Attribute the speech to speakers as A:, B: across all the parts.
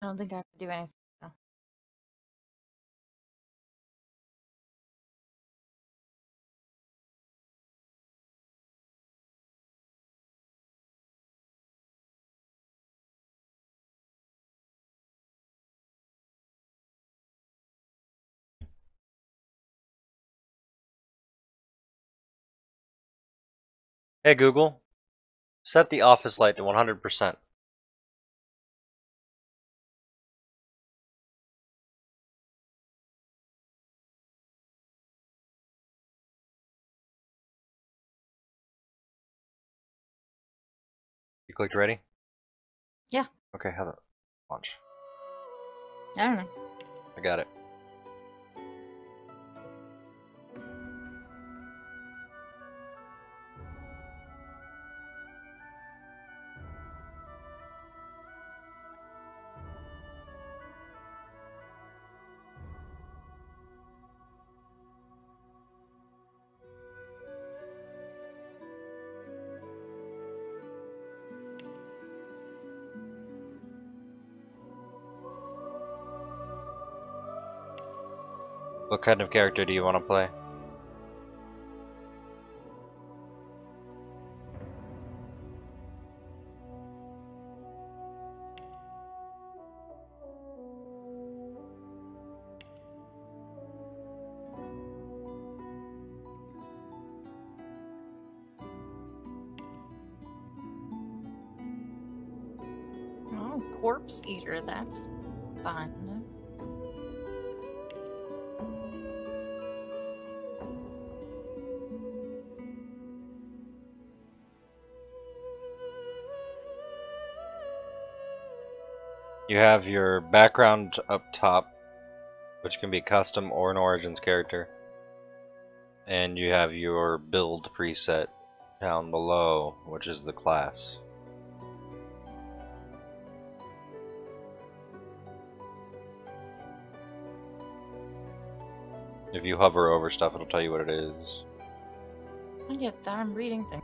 A: I don't think I could do anything. No.
B: Hey Google, set the office light to 100%. You clicked ready?
A: Yeah,
B: Okay, have it. Launch.
A: I don't know.
B: I got it. What kind of character do you want to play?
A: Oh, corpse eater. That's fun.
B: You have your background up top, which can be custom or an Origins character. And you have your build preset down below, which is the class. If you hover over stuff, it'll tell you what it is.
A: I get that. I'm reading things.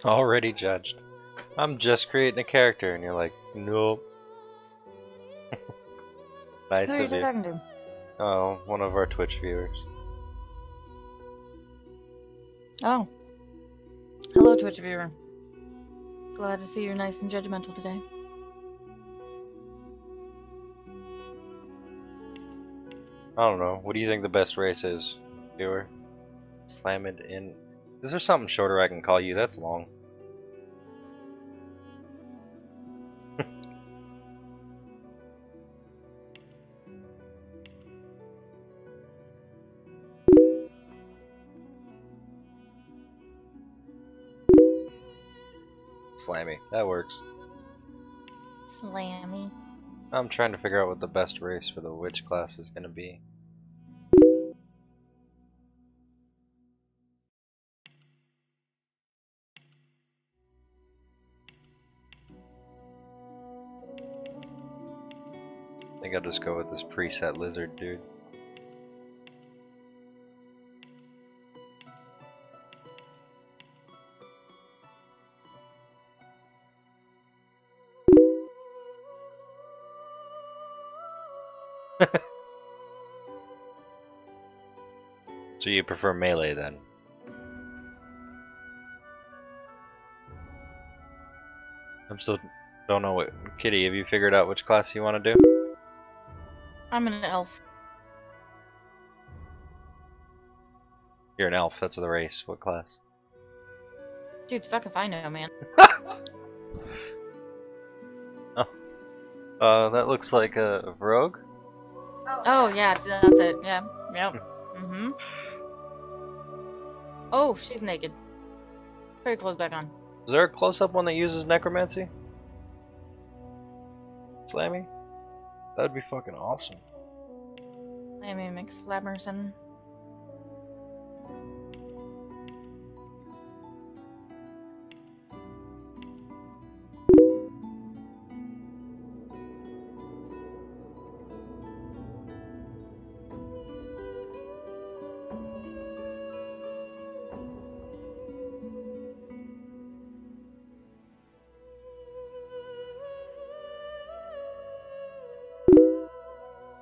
B: Already judged. I'm just creating a character, and you're like, nope.
A: Who
B: Nice
A: are you
B: of you.
A: talking to?
B: Oh, one of our Twitch viewers.
A: Oh. Hello, Twitch viewer. Glad to see you're nice and judgmental today.
B: I don't know. What do you think the best race is, viewer? Slam it in. Is there something shorter I can call you? That's long. Slammy. That works.
A: Slammy.
B: I'm trying to figure out what the best race for the witch class is going to be. I think I'll just go with this preset lizard dude. So you prefer melee then? I'm still don't know what Kitty, have you figured out which class you want to do?
A: I'm an elf.
B: You're an elf, that's the race. What class?
A: Dude, fuck if I know, man.
B: That looks like a rogue?
A: Oh, yeah, that's it. Yeah. Yep. Mm-hmm. Oh, she's naked. Put her clothes back on.
B: Is there a close-up one that uses necromancy? Slammy? That would be fucking awesome.
A: Slammy McSlammerson.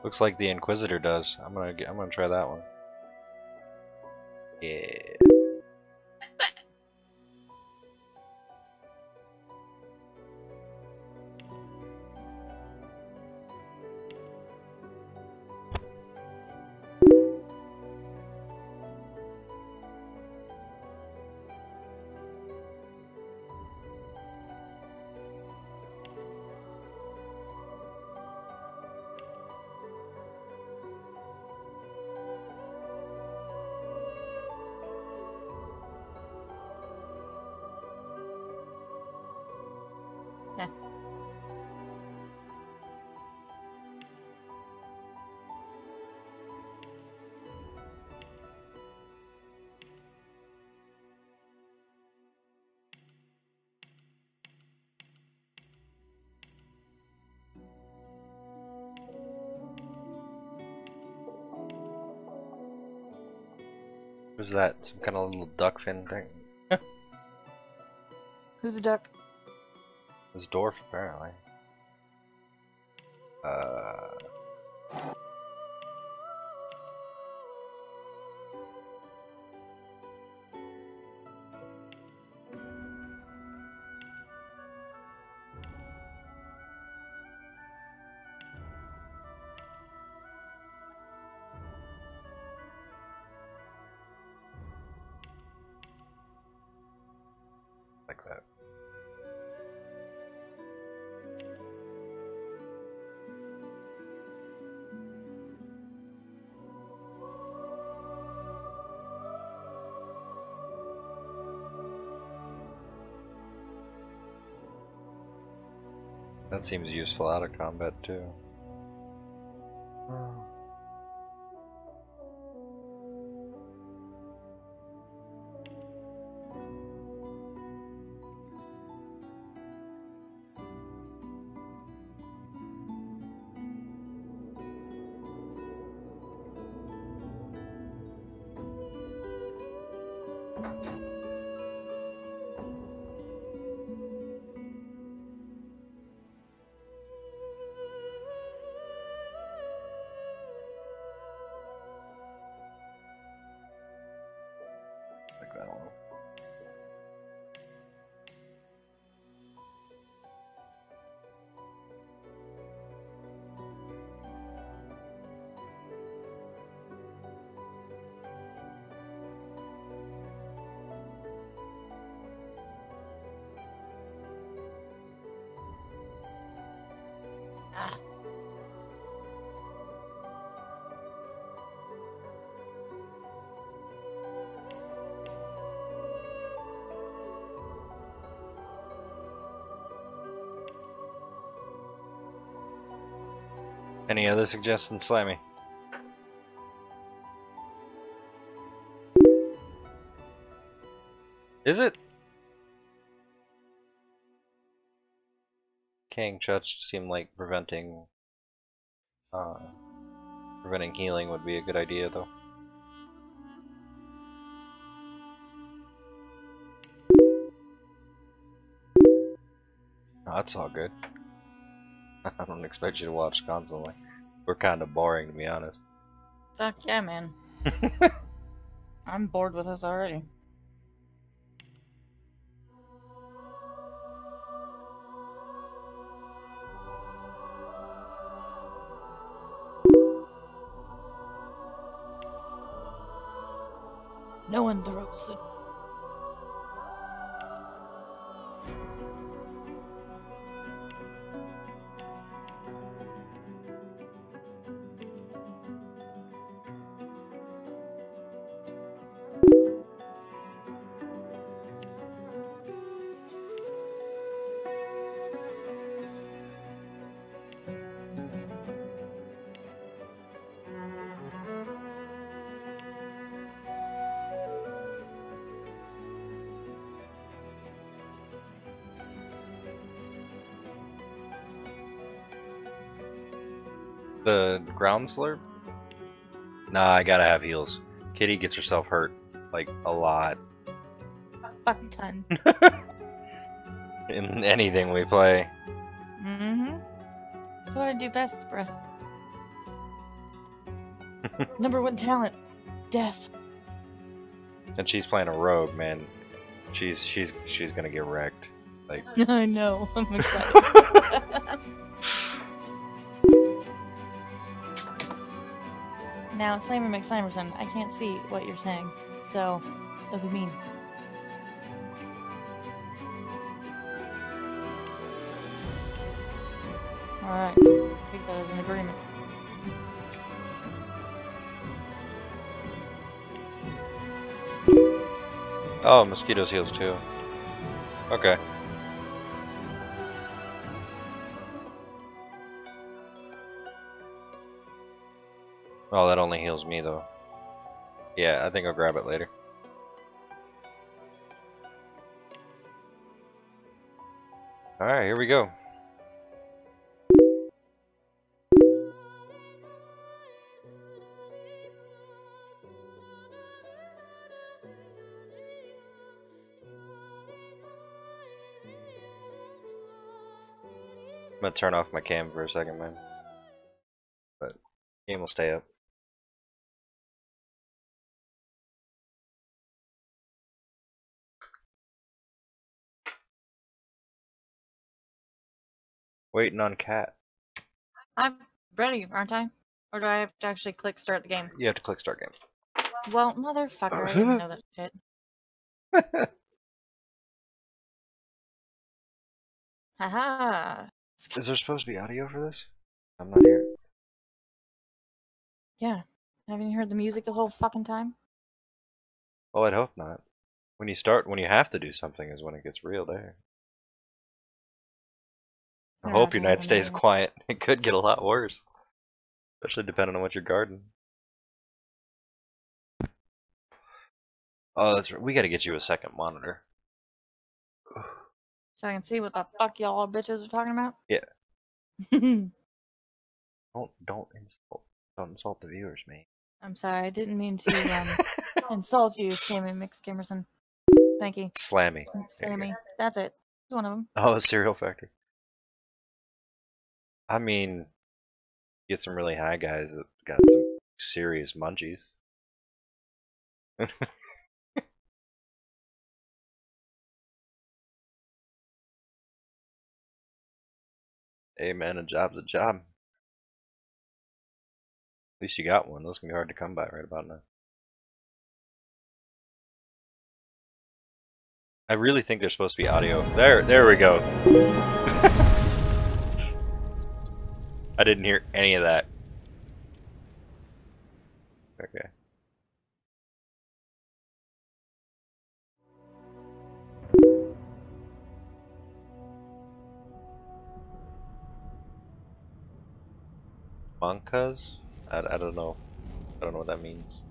B: Looks like the Inquisitor does. I'm gonna try that one. Yeah.
A: Yeah.
B: Who's that? Some kind of little duck fin thing?
A: Who's a duck?
B: This dwarf, apparently. Like that. That seems useful out of combat too. Like, I don't know.
A: Ah.
B: Any other suggestions, Slammy? Is it? King Chutch seemed like preventing healing would be a good idea, though. Oh, that's all good. I don't expect you to watch constantly. We're kind of boring, to be honest.
A: Fuck yeah, man. I'm bored with this already. No one throws it.
B: The ground slurp? Nah, I gotta have heals. Kitty gets herself hurt, like, a lot.
A: A fucking ton.
B: In anything we play.
A: Mm-hmm. That's what I do best, bruh. Number one talent. Death.
B: And she's playing a rogue, man. She's gonna get wrecked. Like,
A: I know. I'm excited. Now, Slammer McSlimerson, I can't see what you're saying, so don't be mean. Alright, take that as an agreement.
B: oh, mosquitoes heals too. Okay. Oh, that only heals me though. Yeah, I think I'll grab it later. Alright, here we go. I'm gonna turn off my cam for a second, man. But game will stay up. Waiting on Cat.
A: I'm ready, aren't I? Or do I have to actually click start the game?
B: You have to click start game.
A: Well, motherfucker, I didn't know that shit. Haha.
B: Is there supposed to be audio for this? I'm not here.
A: Yeah. Haven't you heard the music the whole fucking time?
B: Well, I'd hope not. When you have to do something is when it gets real there. I hope your night stays quiet. It could get a lot worse. Especially depending on what you're guarding. Oh, that's right. We gotta get you a second monitor.
A: So I can see what the fuck y'all bitches are talking about?
B: Yeah.
A: I'm
B: Don't insult the viewers, mate.
A: sorry, I didn't mean to insult you, Scammy McScamerson. Thank you.
B: Slammy.
A: Sammy. That's it. It's one of them.
B: Oh, Cereal Factory. I mean, get some really high guys that got some serious munchies. Hey man, a job's a job. At least you got one. Those can be hard to come by right about now. I really think there's supposed to be audio. There we go. I didn't hear any of that. Okay. Monkas? I don't know. I don't know what that means.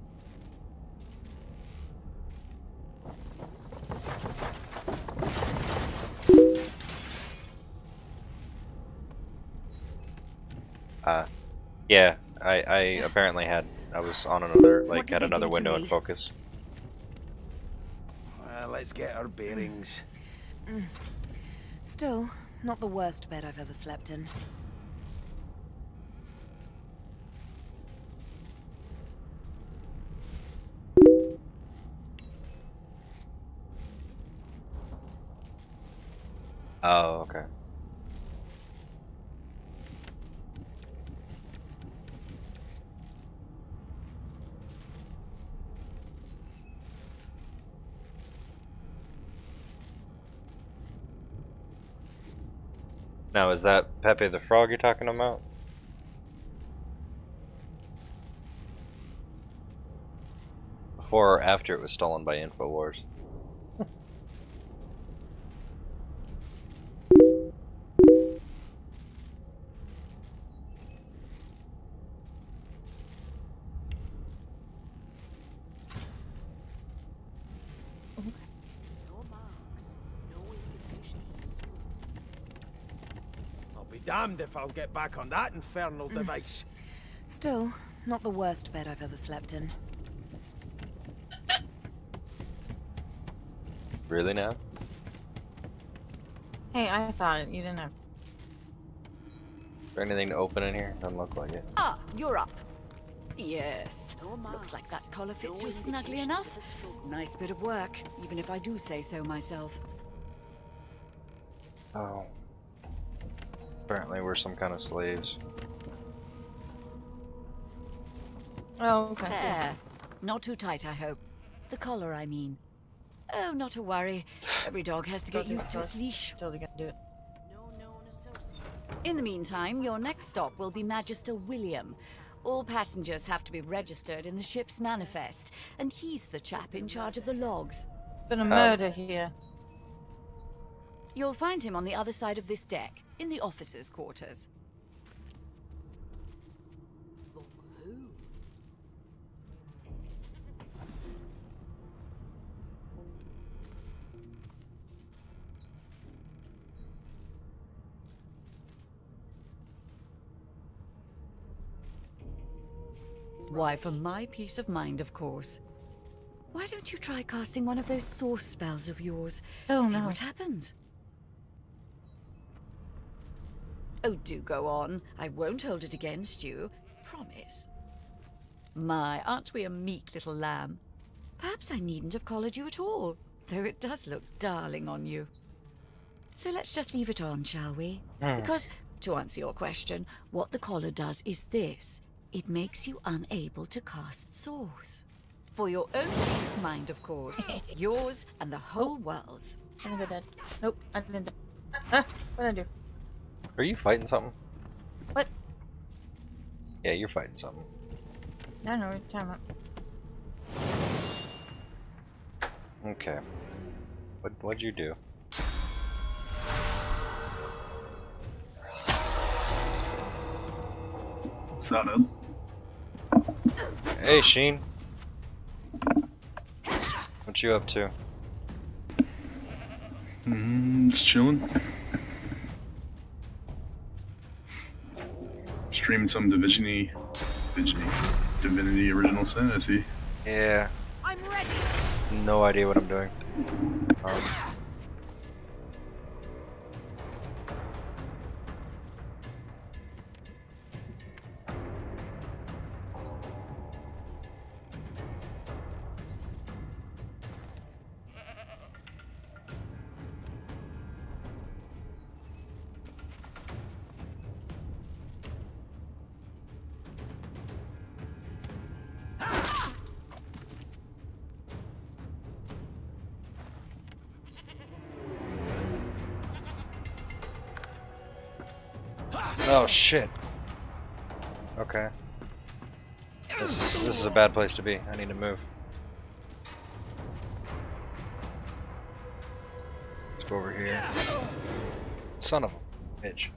B: Yeah, I apparently I was on another, like, had another window in focus.
C: Well, let's get our bearings.
D: Still, not the worst bed I've ever slept in.
B: Oh, okay. Now, is that Pepe the Frog you're talking about? Before or after it was stolen by InfoWars?
C: I'll be damned if I'll get back on that infernal device.
D: Still, not the worst bed I've ever slept in.
B: Really now?
A: Hey, I thought you didn't have.
B: Is there anything to open in here? Doesn't look like it.
D: Ah, you're up. Yes. Looks like that collar fits you snugly enough. Nice bit of work, even if I do say so myself.
B: Oh. Apparently we're some kind of slaves.
A: Oh, okay.
D: There. Not too tight, I hope. The collar, I mean. Oh, not to worry. Every dog has to get used to its leash.
A: Totally gonna do it.
D: In the meantime, your next stop will be Magister William. All passengers have to be registered in the ship's manifest, and he's the chap in charge of the logs.
A: Been a murder here.
D: You'll find him on the other side of this deck, in the officers' quarters. Why, for my peace of mind, of course. Why don't you try casting one of those source spells of yours?
A: Oh,
D: See
A: no.
D: what happens. Oh, do go on. I won't hold it against you. Promise. My, aren't we a meek little lamb? Perhaps I needn't have collared you at all, though it does look darling on you. So let's just leave it on, shall we? Because, to answer your question, what the collar does is this. It makes you unable to cast source. For your own peace of mind, of course. Yours and the whole world's.
A: I think I did. Nope, I didn't. Ah, what did I do?
B: Are you fighting something?
A: What?
B: Yeah, you're fighting something.
A: I don't know what you're talking about.
B: Okay. What'd you do?
E: What's that, Ed?
B: Hey, Sheen. What you up to?
E: Just chilling. Streaming some Divinity Original Sin, I see.
B: Yeah.
D: I'm ready.
B: No idea what I'm doing. Oh shit. Okay. This is a bad place to be. I need to move. Let's go over here. Son of a bitch.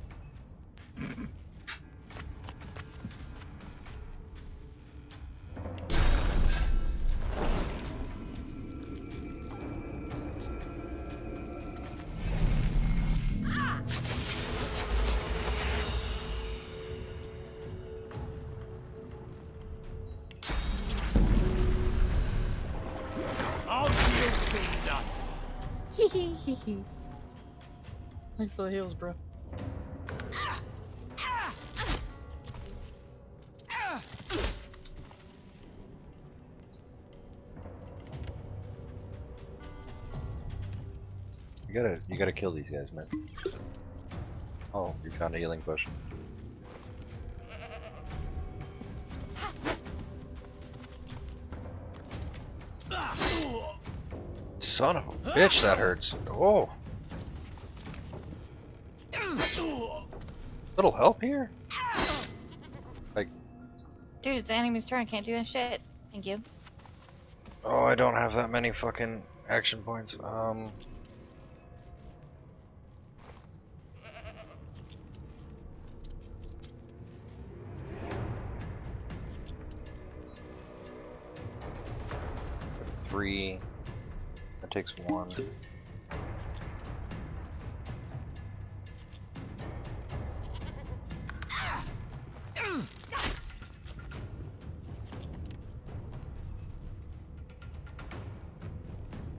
C: I'll deal to that.
A: Thanks for the heals, bro.
B: You gotta kill these guys, man. Oh, you found a healing potion. Son of a bitch, that hurts. Oh. Little help here? Like,
A: Dude, it's the enemy's turn. Can't do any shit. Thank you.
B: oh, I don't have that many fucking action points. Three. That takes one.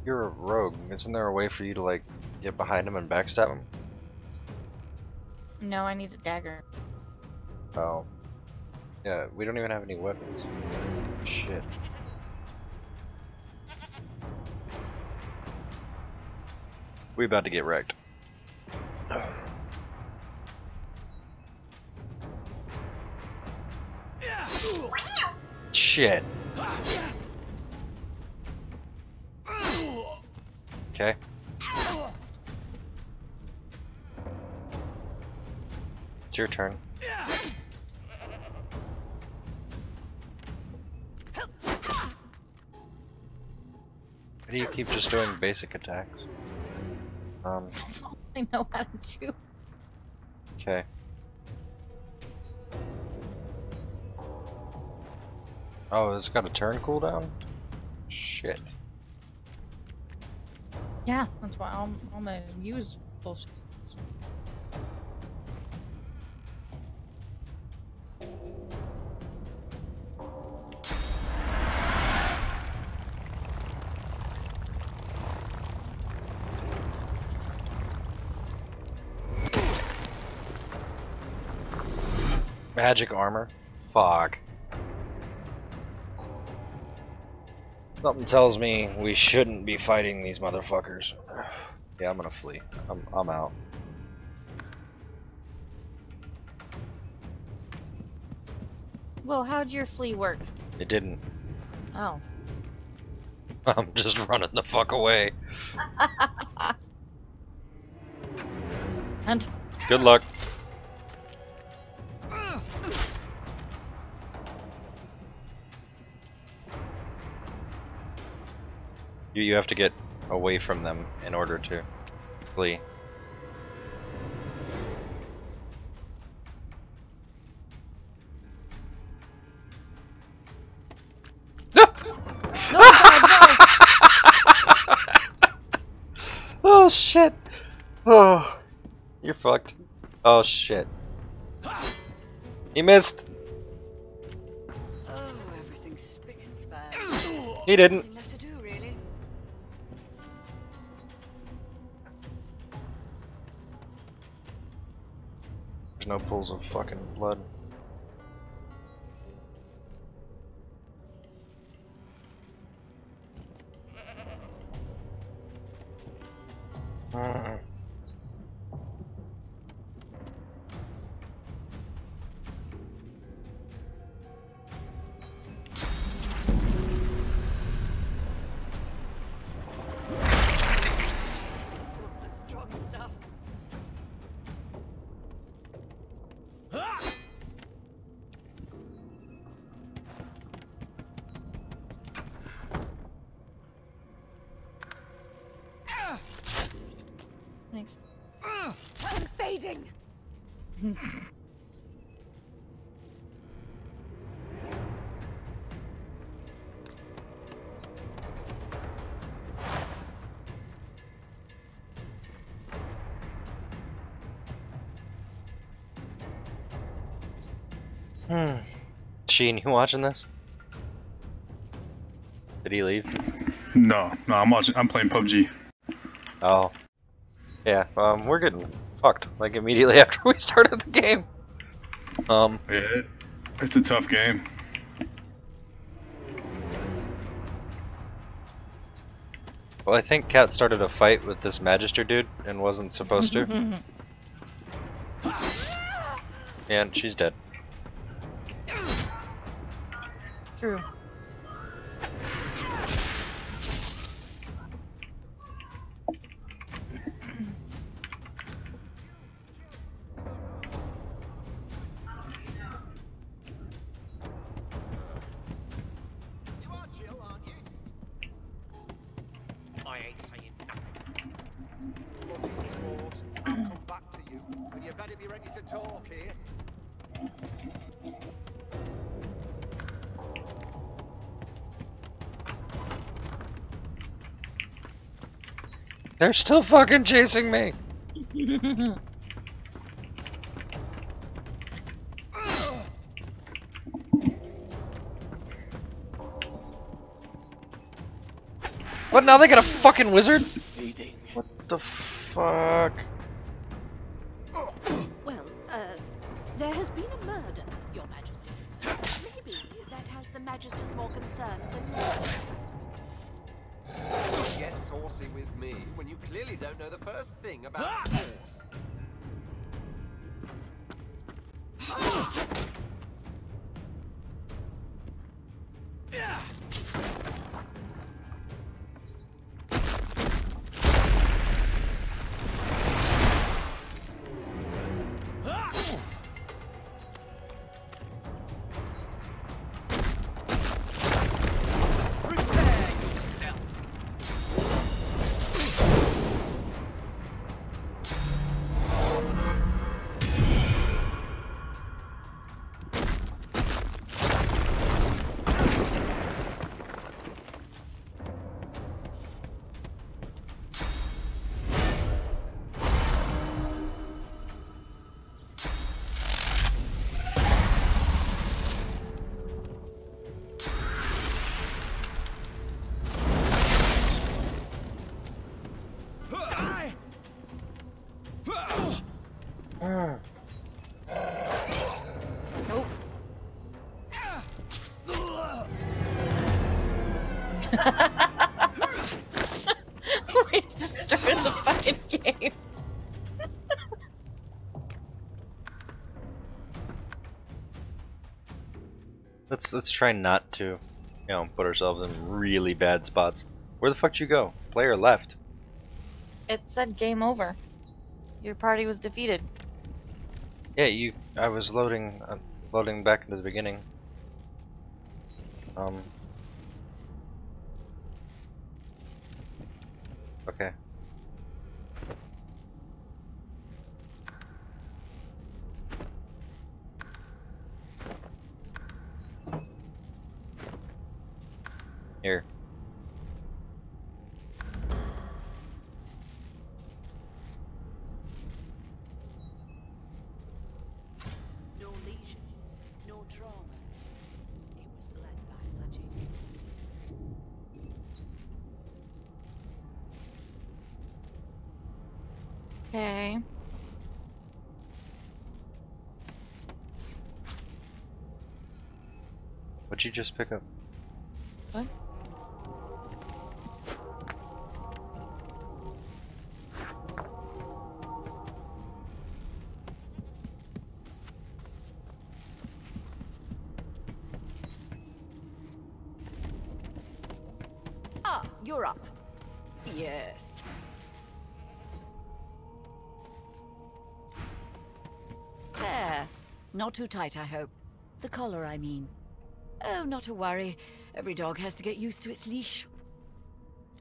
B: You're a rogue. Isn't there a way for you to, like, get behind him and backstab him?
A: No, I need a dagger.
B: Oh. Yeah, we don't even have any weapons. Shit. We about to get wrecked. Shit. Okay. It's your turn. Why do you keep just doing basic attacks?
A: That's all I know how to do.
B: Okay. Oh, it's got a turn cooldown? Shit.
A: Yeah, that's why I'm gonna use bullshit.
B: Magic armor? Fuck. Something tells me we shouldn't be fighting these motherfuckers. Yeah, I'm gonna flee. I'm out.
A: Well, how'd your flea work?
B: It didn't.
A: Oh.
B: I'm just running the fuck away.
A: And
B: Good luck. You have to get away from them in order to flee. Oh shit! Oh, you're fucked. Oh shit! He missed.
D: Oh, everything's spick and span.
B: He didn't.
D: Nothing left to do, really.
B: There's no pools of fucking blood.
D: Sorts of strong stuff.
A: Thanks.
D: I'm fading.
B: Sheen, you watching this? Did he leave?
E: No, I'm watching. I'm playing PUBG.
B: Oh. Yeah, we're getting fucked, like, immediately after we started the game.
E: Yeah, it's a tough game.
B: Well, I think Kat started a fight with this Magister dude and wasn't supposed to. And she's dead.
A: True.
C: You are chill, aren't you? I ain't saying nothing. I'll come back to you, and you better be ready to talk here.
B: They're still fucking chasing me! What, now they got a fucking wizard? What the fuck?
F: Well, there has been a murder, Your Majesty. Maybe that has the Magisters more concerned than yours.
C: Get saucy with me when you clearly don't know the first thing about sauce.
A: We just started the fucking game.
B: Let's try not to, put ourselves in really bad spots. Where the fuck did you go? Player left.
A: It said game over. Your party was defeated.
B: Yeah, I was loading back into the beginning. Okay. Here.
F: No lesions, no trauma. It was bled by magic.
A: Okay.
B: What'd you just pick up?
A: What?
D: Ah, you're up. Yes. There. Not too tight, I hope. The collar, I mean. Oh, not to worry. Every dog has to get used to its leash.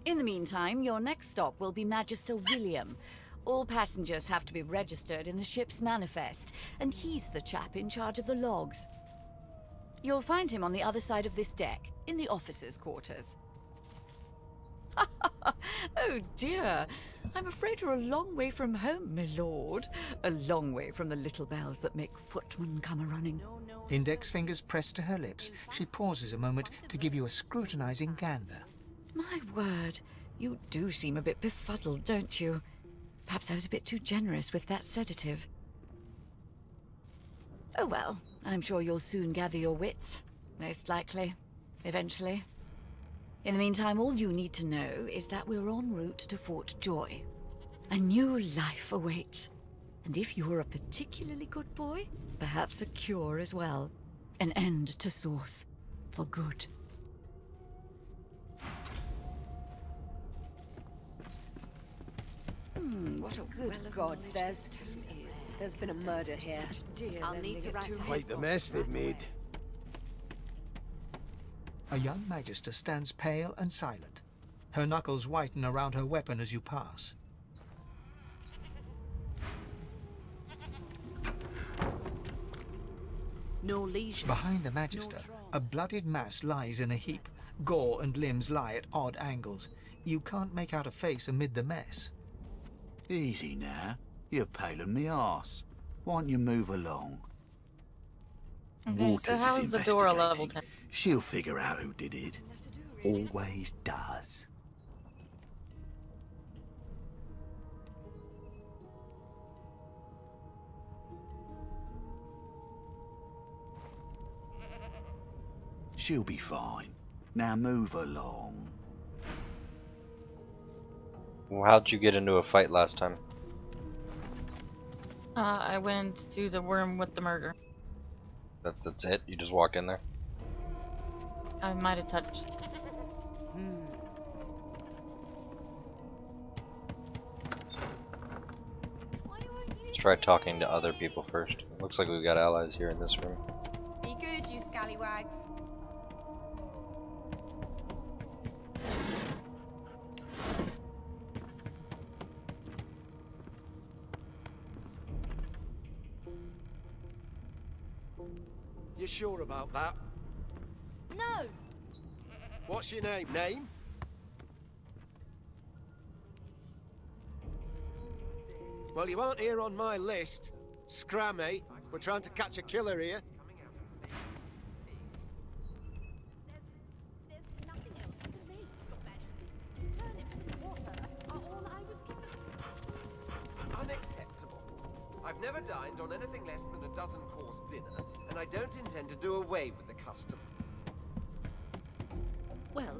D: In the meantime, your next stop will be Magister William. All passengers have to be registered in the ship's manifest, and he's the chap in charge of the logs. You'll find him on the other side of this deck, in the officers' quarters. Oh dear, I'm afraid you're a long way from home, my lord. A long way from the little bells that make footmen come a-running.
G: Index fingers pressed to her lips, she pauses a moment to give you a scrutinizing gander.
D: My word, you do seem a bit befuddled, don't you? Perhaps I was a bit too generous with that sedative. Oh well, I'm sure you'll soon gather your wits. Most likely. Eventually. In the meantime, all you need to know is that we're en route to Fort Joy. A new life awaits. And if you're a particularly good boy, perhaps a cure as well. An end to Source. For good. What a good gods, there's been a murder here.
F: I'll need to write
C: Quite the mess they've made.
G: A young magister stands pale and silent. Her knuckles whiten around her weapon as you pass.
F: No leisure.
G: Behind the magister, a bloodied mass lies in a heap. Gore and limbs lie at odd angles. You can't make out a face amid the mess.
H: Easy now. You're paling me arse. Why don't you move along?
A: Okay, so how is the door a level 10?
H: She'll figure out who did it. Always does. She'll be fine. Now move along.
B: Well, how'd you get into a fight last time?
A: I went to the worm with the murder.
B: That's it? You just walked in there?
A: I might have touched.
B: Let's try talking to other people first. Looks like we've got allies here in this room.
I: Be good, you scallywags.
C: You sure about that?
I: No!
C: What's your name? Name? Well, you aren't here on my list. Scrammy. We're trying to catch a killer here.
F: There's nothing else to make, Your Majesty. Turnips and water are all I was given.
C: Unacceptable. I've never dined on anything less than a dozen-course dinner, and I don't intend to do away with the custom.
F: Well,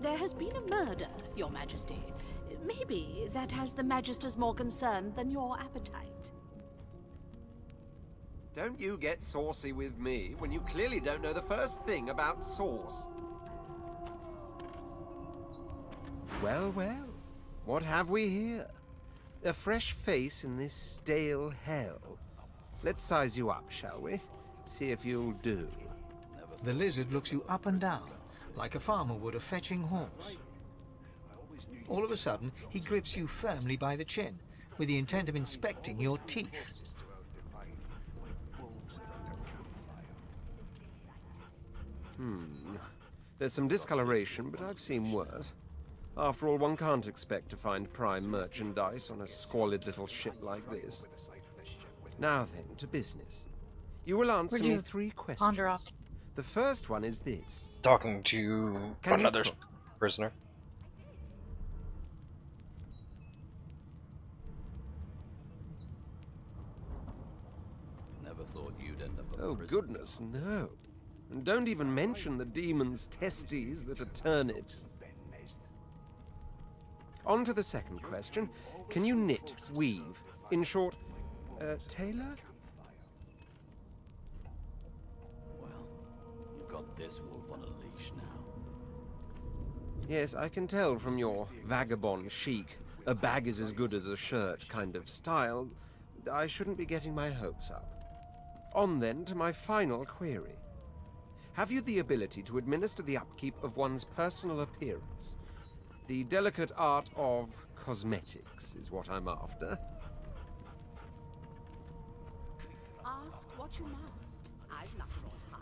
F: there has been a murder, Your Majesty. Maybe that has the Magisters more concerned than your appetite.
C: Don't you get saucy with me when you clearly don't know the first thing about sauce. Well, well. What have we here? A fresh face in this stale hell. Let's size you up, shall we? See if you'll do.
G: The lizard looks you up and down, like a farmer would a fetching horse. All of a sudden, he grips you firmly by the chin, with the intent of inspecting your teeth.
C: There's some discoloration, but I've seen worse. After all, one can't expect to find prime merchandise on a squalid little ship like this. Now then, to business. You will answer me 3 questions.
A: Ponder off.
C: The first one is this.
B: Talking to
C: Can you
B: another
C: cook?
B: prisoner.
J: Never thought you'd end up
C: Oh, goodness, no. And don't even mention the demon's testes that are turnips. On to the second question. Can you knit, weave? In short, tailor?
J: Well, you've got this wolf on a leash now.
C: Yes, I can tell from your vagabond chic, a bag is as good as a shirt kind of style. I shouldn't be getting my hopes up. On then to my final query. Have you the ability to administer the upkeep of one's personal appearance? The delicate art of cosmetics is what I'm after.
F: Ask what you must. I've nothing to hide.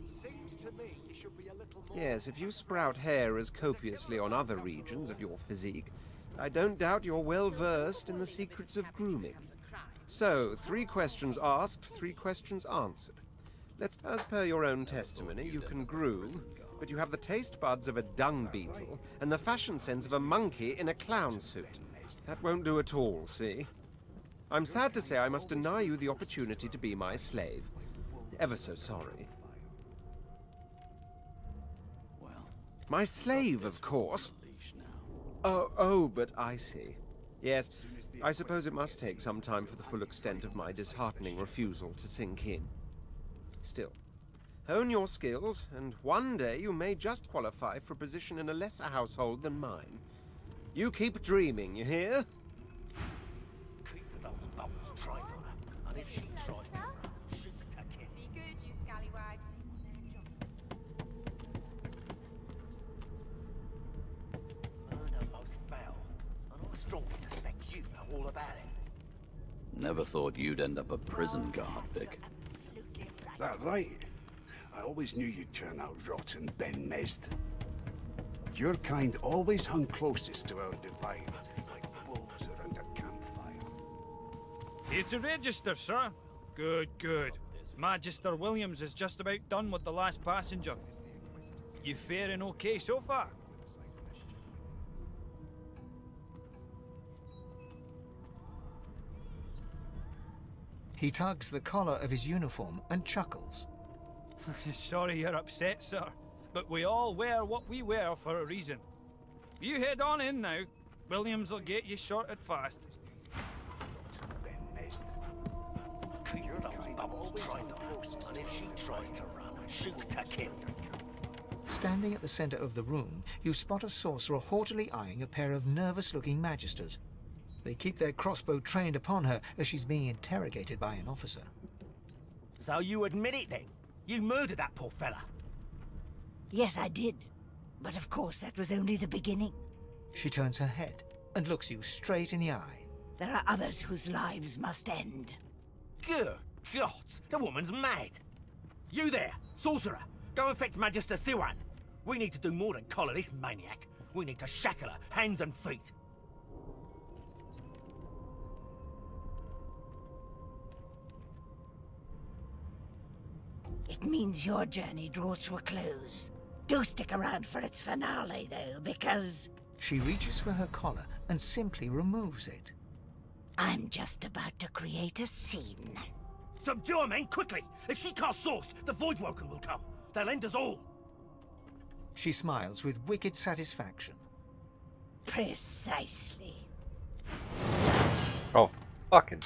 K: Seems to me you should be a little more...
C: Yes, if you sprout hair as copiously on other regions of your physique, I don't doubt you're well versed in the secrets of grooming. So, 3 questions asked, 3 questions answered. As per your own testimony, you can groom, but you have the taste buds of a dung beetle and the fashion sense of a monkey in a clown suit. That won't do at all, see? I'm sad to say I must deny you the opportunity to be my slave. Ever so sorry. My slave, of course. Oh, but I see. Yes, I suppose it must take some time for the full extent of my disheartening refusal to sink in. Still, hone your skills, and one day you may just qualify for a position in a lesser household than mine. You keep dreaming, you hear?
I: Keep those bubbles trained on her, and if she tries to run, shoot her kid. Be good, you scallywags. Murder most foul, and I strongly suspect you know all about it.
J: Never thought you'd end up a prison guard, Vic.
K: That right. I always knew you'd turn out rotten, Ben Mezd. Your kind always hung closest to our divine, like wolves around a campfire.
L: Here to register, sir. Good, good. Magister Williams is just about done with the last passenger. You faring okay so far?
G: He tugs the collar of his uniform and chuckles.
L: Sorry you're upset, sir, but we all wear what we wear for a reason. You head on in now. Williams will get you sorted fast.
I: Ben Mezd. Keep those bubbles trained on her, and if she tries to run, shoot to kill.
G: Standing at the center of the room, you spot a sorcerer haughtily eyeing a pair of nervous-looking magisters. They keep their crossbow trained upon her as she's being interrogated by an officer.
M: So you admit it then? You murdered that poor fella?
N: Yes, I did. But of course, that was only the beginning.
G: She turns her head and looks you straight in the eye.
N: There are others whose lives must end.
M: Good God, the woman's mad. You there, sorcerer, go and fetch Magister Siwan. We need to do more than collar this maniac. We need to shackle her, hands and feet.
N: It means your journey draws to a close. Do stick around for its finale, though, because...
G: She reaches for her collar and simply removes it.
N: I'm just about to create a scene.
M: Subdue her, men, quickly! If she casts Source, the Voidwoken will come. They'll end us all.
G: She smiles with wicked satisfaction.
N: Precisely.
B: Oh, fucking...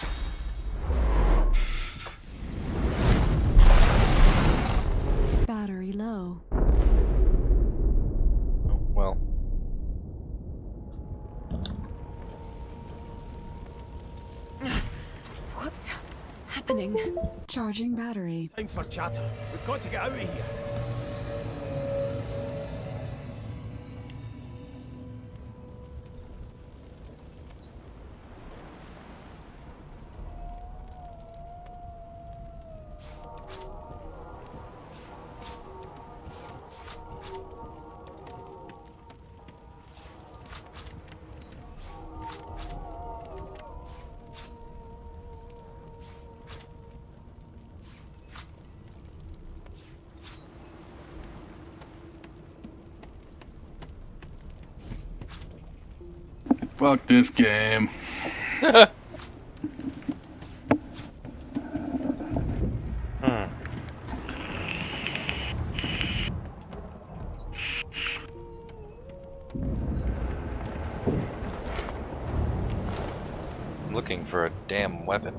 O: Battery low.
B: Oh, well.
O: What's happening? Charging battery.
K: Time for chatter. We've got to get out of here.
E: Fuck this game.
B: I'm looking for a damn weapon.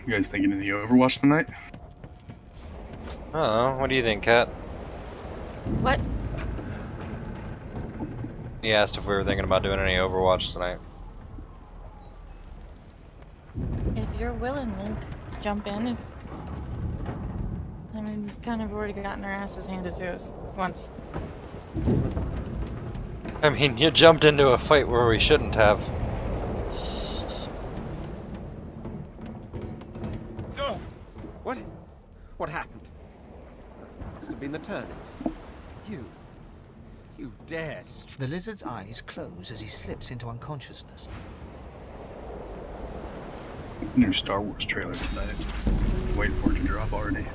E: You guys thinking of the Overwatch tonight?
B: Oh, what do you think, Kat?
A: What?
B: He asked if we were thinking about doing any Overwatch tonight.
A: If you're willing, we'll jump in. If I mean, we've kind of already gotten our asses handed to us once.
B: I mean, you jumped into a fight where we shouldn't have.
C: What? What happened? Must have been the turnips. You dare
G: The lizard's eyes close as he slips into unconsciousness.
E: New Star Wars trailer tonight. Waiting for it to drop already.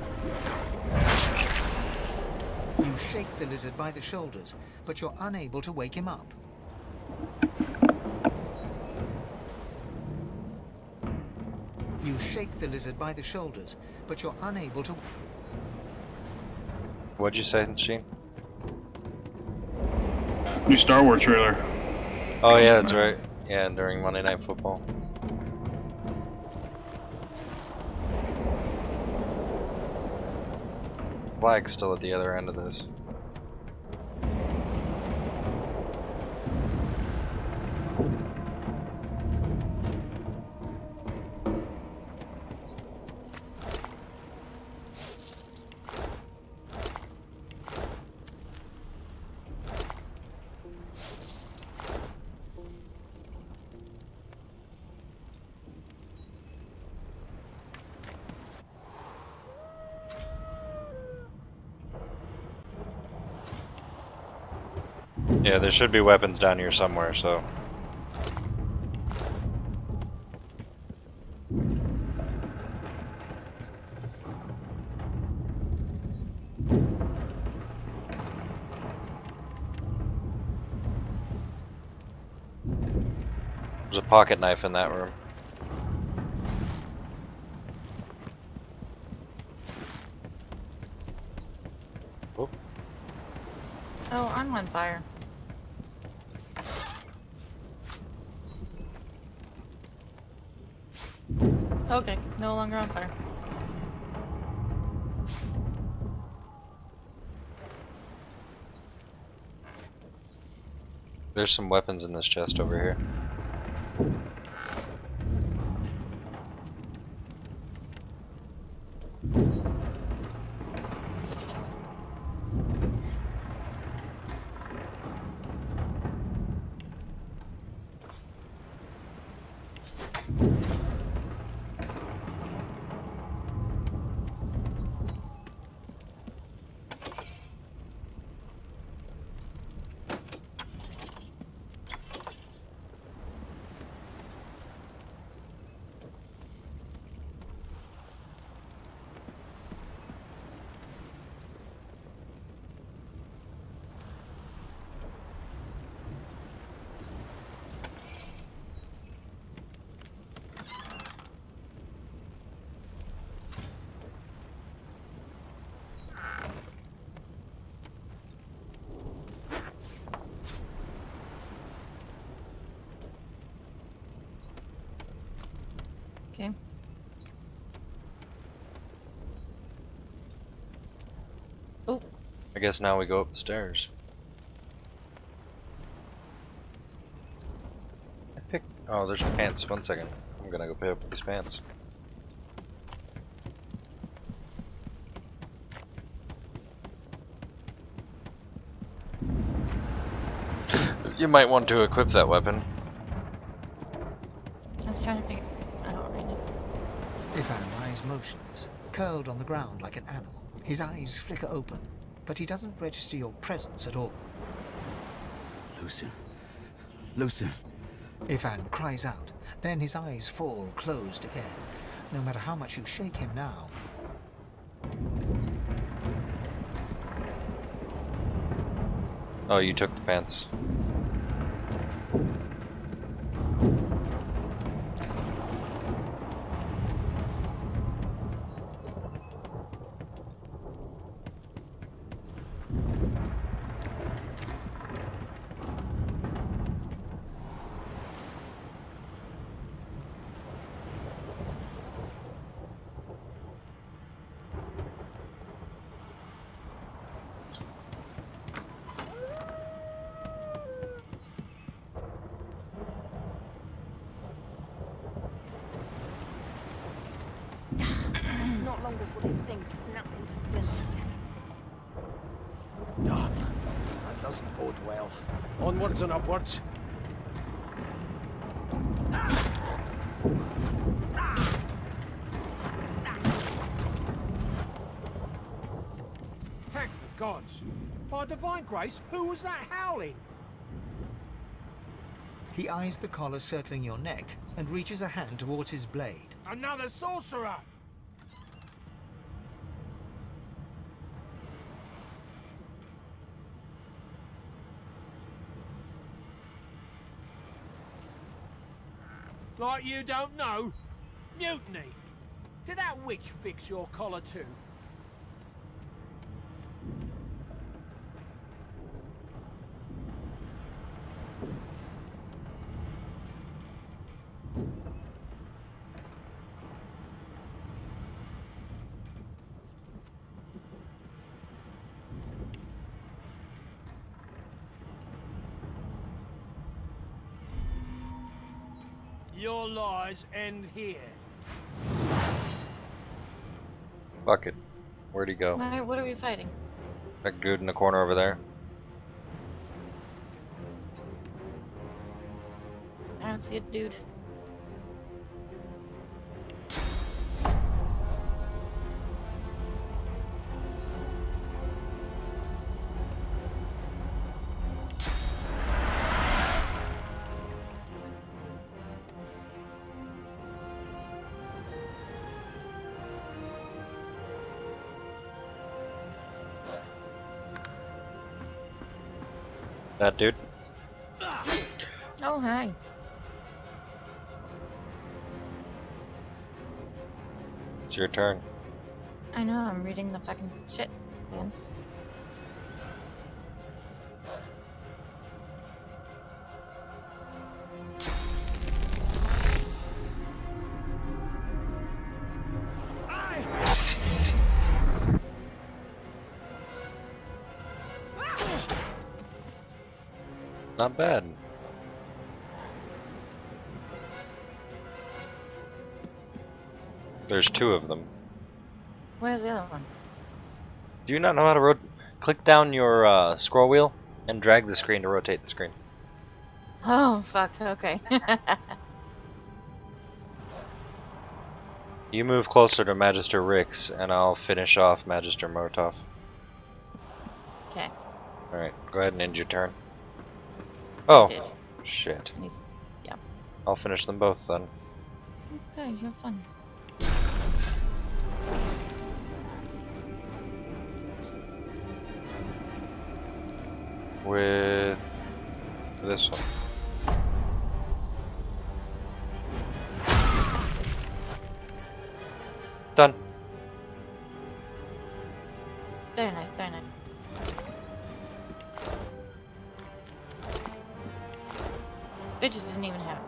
G: You shake the lizard by the shoulders, but you're unable to wake him up. You shake the lizard by the shoulders, but you're unable to...
B: What'd you say, Sheen?
E: New Star Wars trailer.
B: Oh yeah, that's right. Yeah, during Monday Night Football. Flag's still at the other end of this. Yeah, there should be weapons down here somewhere, so. There's a pocket knife in that room. Oh,
A: Oh, I'm on fire. Okay, no longer on fire.
B: there's some weapons in this chest over here.
A: Okay. Oh.
B: I guess now we go up the stairs. Oh, there's pants. 1 second. I'm gonna go pick up these pants. You might want to equip that weapon.
A: I was trying to figure out right now.
G: Dvinity lies motionless, curled on the ground like an animal. His eyes flicker open, but he doesn't register your presence at all.
H: Lucien? Lucien?
G: Dvinity cries out, then his eyes fall closed again. No matter how much you shake him now.
B: Oh, you took the pants.
P: long before this thing snaps into splinters.
I: Damn, that doesn't bode well. Onwards and upwards.
M: Thank the gods. By divine grace, who was that howling?
G: He eyes the collar circling your neck and reaches a hand towards his blade.
M: Another sorcerer! Like you don't know? Mutiny! Did that witch fix your collar too? Your lies end here.
B: Fuck it. Where'd he go?
A: Alright, what are we fighting?
B: That dude in the corner over there.
A: I don't see a dude.
B: That dude.
A: Oh, hi.
B: It's your turn.
A: I know, I'm reading the fucking shit, man.
B: Not bad. There's two of them.
A: Where's the other one?
B: Do you not know how to click down your scroll wheel and drag the screen to rotate the screen?
A: Oh, fuck, okay.
B: You move closer to Magister Rix and I'll finish off Magister Motov.
A: Okay.
B: Alright, go ahead and end your turn. Oh, shit.
A: Yeah.
B: I'll finish them both then.
A: Okay, you have fun.
B: With this one. Done.
A: Very nice, very nice. Bitches didn't even have it.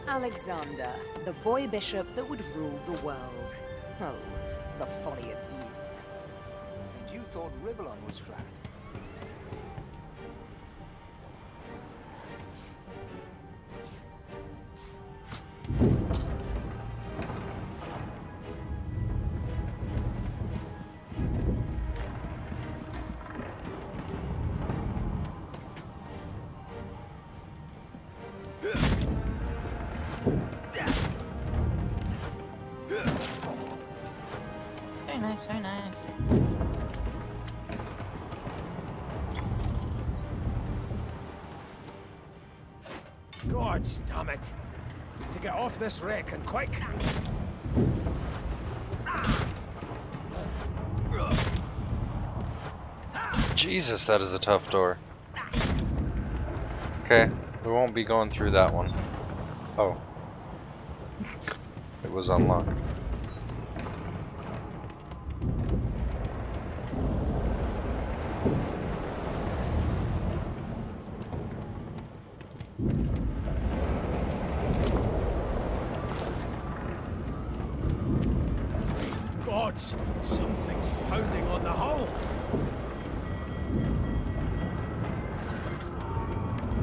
P: Alexander, the boy bishop that would rule the world. Oh, the folly of youth.
G: And you thought Rivellon was flat?
A: Very nice, very nice.
I: God damn it! Need to get off this wreck and quick!
B: Jesus, that is a tough door. Okay, we won't be going through that one. Oh. It was unlocked.
I: Gods! Something's pounding on the hull!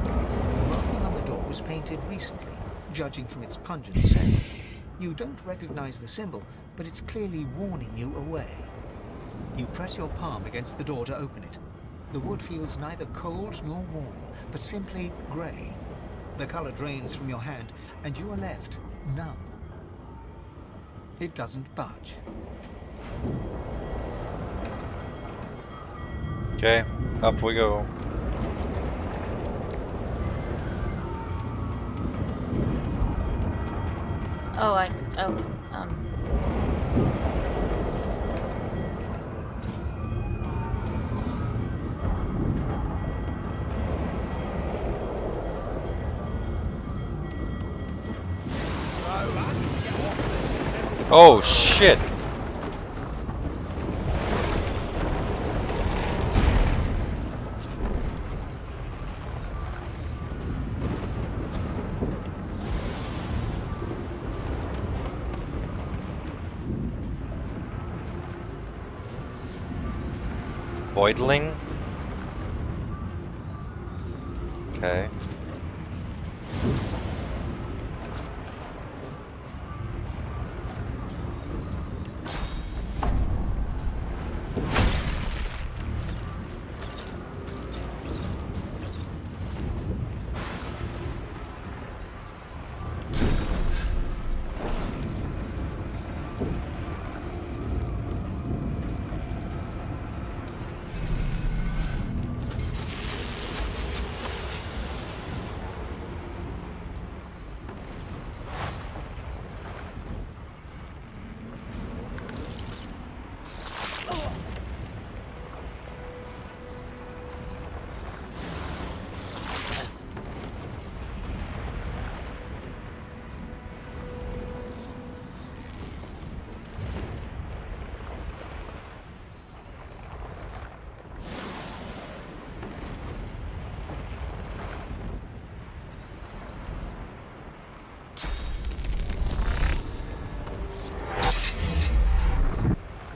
G: The marking on the door was painted recently, judging from its pungent scent. You don't recognize the symbol, but it's clearly warning you away. You press your palm against the door to open it. The wood feels neither cold nor warm, but simply grey. The color drains from your hand, and you are left numb. It doesn't budge.
B: Okay, up we go.
A: Oh, okay.
B: Oh shit! Voidling? Okay.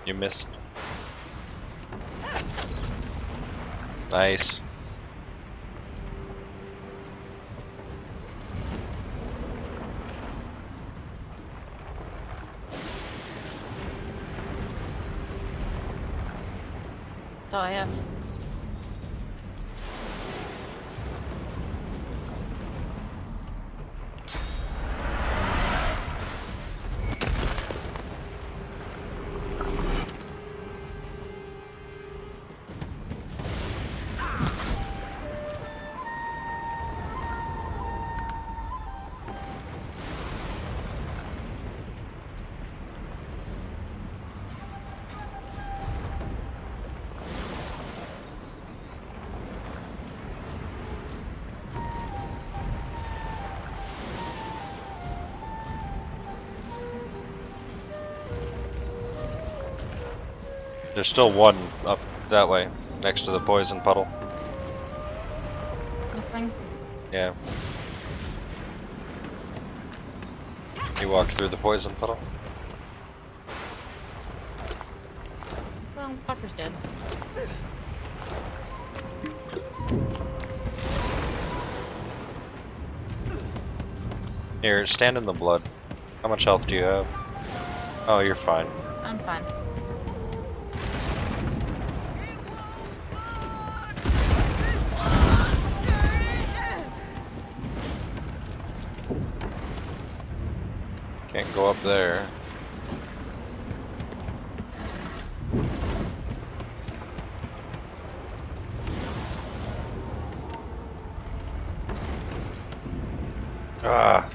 B: You missed. Nice.
A: That's all I have.
B: There's still one up that way, next to the poison puddle.
A: This thing?
B: Yeah. You walked through the poison puddle?
A: Well, the fucker's dead.
B: Here, stand in the blood. How much health do you have? Oh, you're fine.
A: I'm fine.
B: Can't go up there. Ah.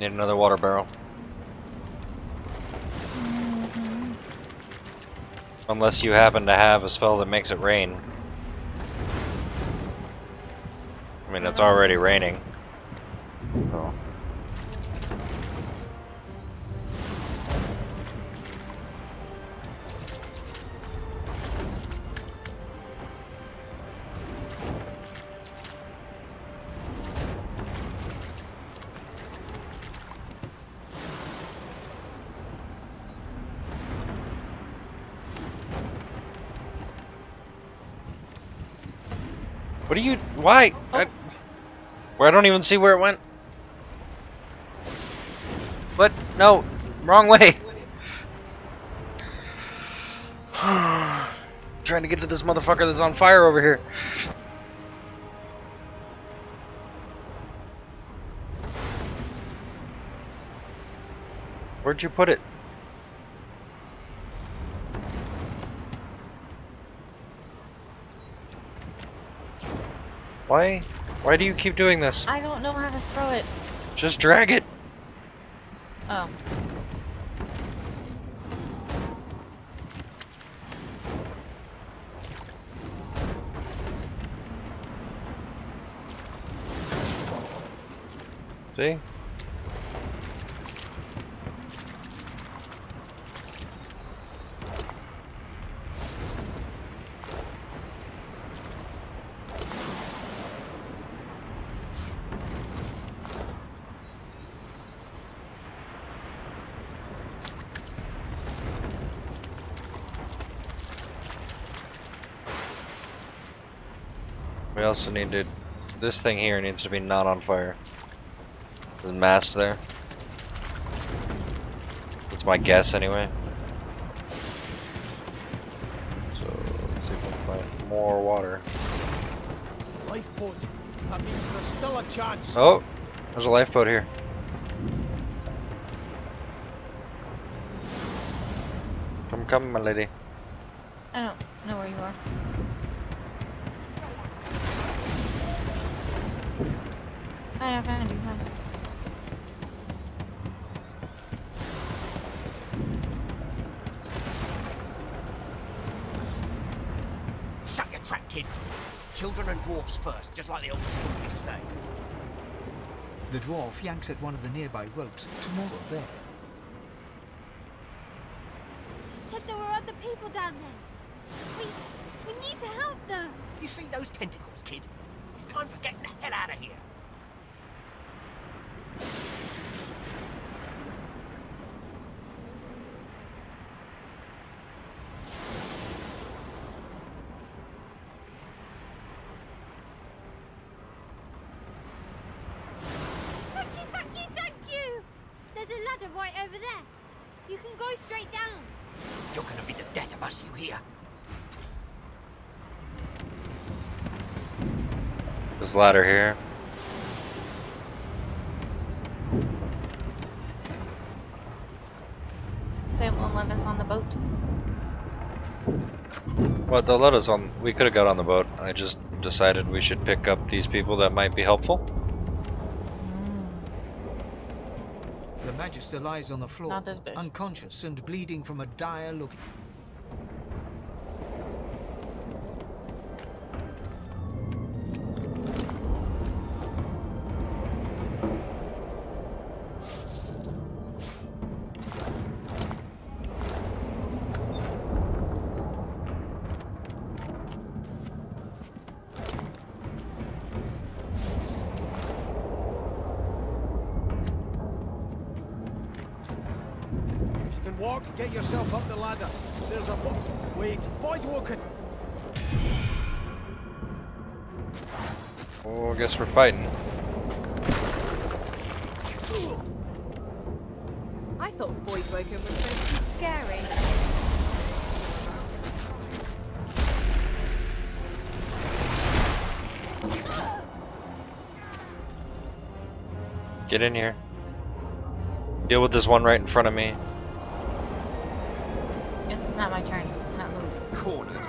B: Need another water barrel. Unless you happen to have a spell that makes it rain. I mean, it's already raining. So. What do you? Why? Where I don't even see where it went. What? No, wrong way. Trying to get to this motherfucker that's on fire over here. Where'd you put it? Why? Why do you keep doing this?
A: I don't know how to throw it.
B: Just drag it.
A: Oh.
B: See? We also need to. This thing here needs to be not on fire. The mast there. That's my guess anyway. So let's see if we can find more water.
I: Lifeboat. That means there's still a chance.
B: Oh, there's a lifeboat here. Come, my lady.
A: I don't know where you are. Hi, I found you. Hi.
M: Shut your trap, kid. Children and dwarfs first, just like the old stories say.
G: The dwarf yanks at one of the nearby ropes to moor there.
Q: You said there were other people down there. We need to help them.
M: You see those tentacles, kid? It's time for getting the hell out of here.
Q: Thank you! There's a ladder right over there. You can go straight down.
M: You're gonna be the death of us, you hear?
B: This ladder here.
A: They won't let us on the boat.
B: Well, they'll let us on. We could have got on the boat. I just decided we should pick up these people that might be helpful.
G: The Magister lies on the floor,
A: Not this bitch.
G: unconscious and bleeding from a dire look.
I: Walk, get yourself up the ladder. There's a wait, void woken.
B: Oh, I guess we're fighting.
P: I thought Void Woken was supposed to be scary.
B: Get in here. Deal with this one right in front of me.
A: It's not my turn. Not move.
I: Cornered.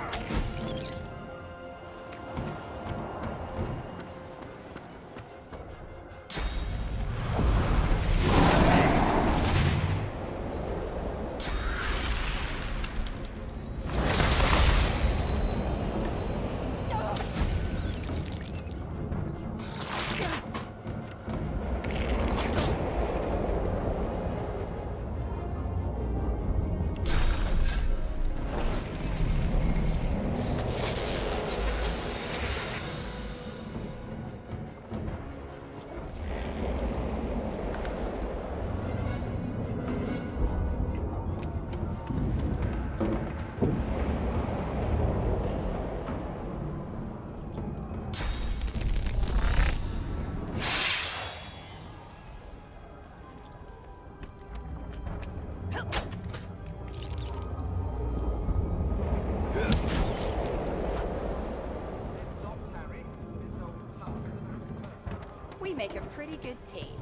P: We make a pretty good team.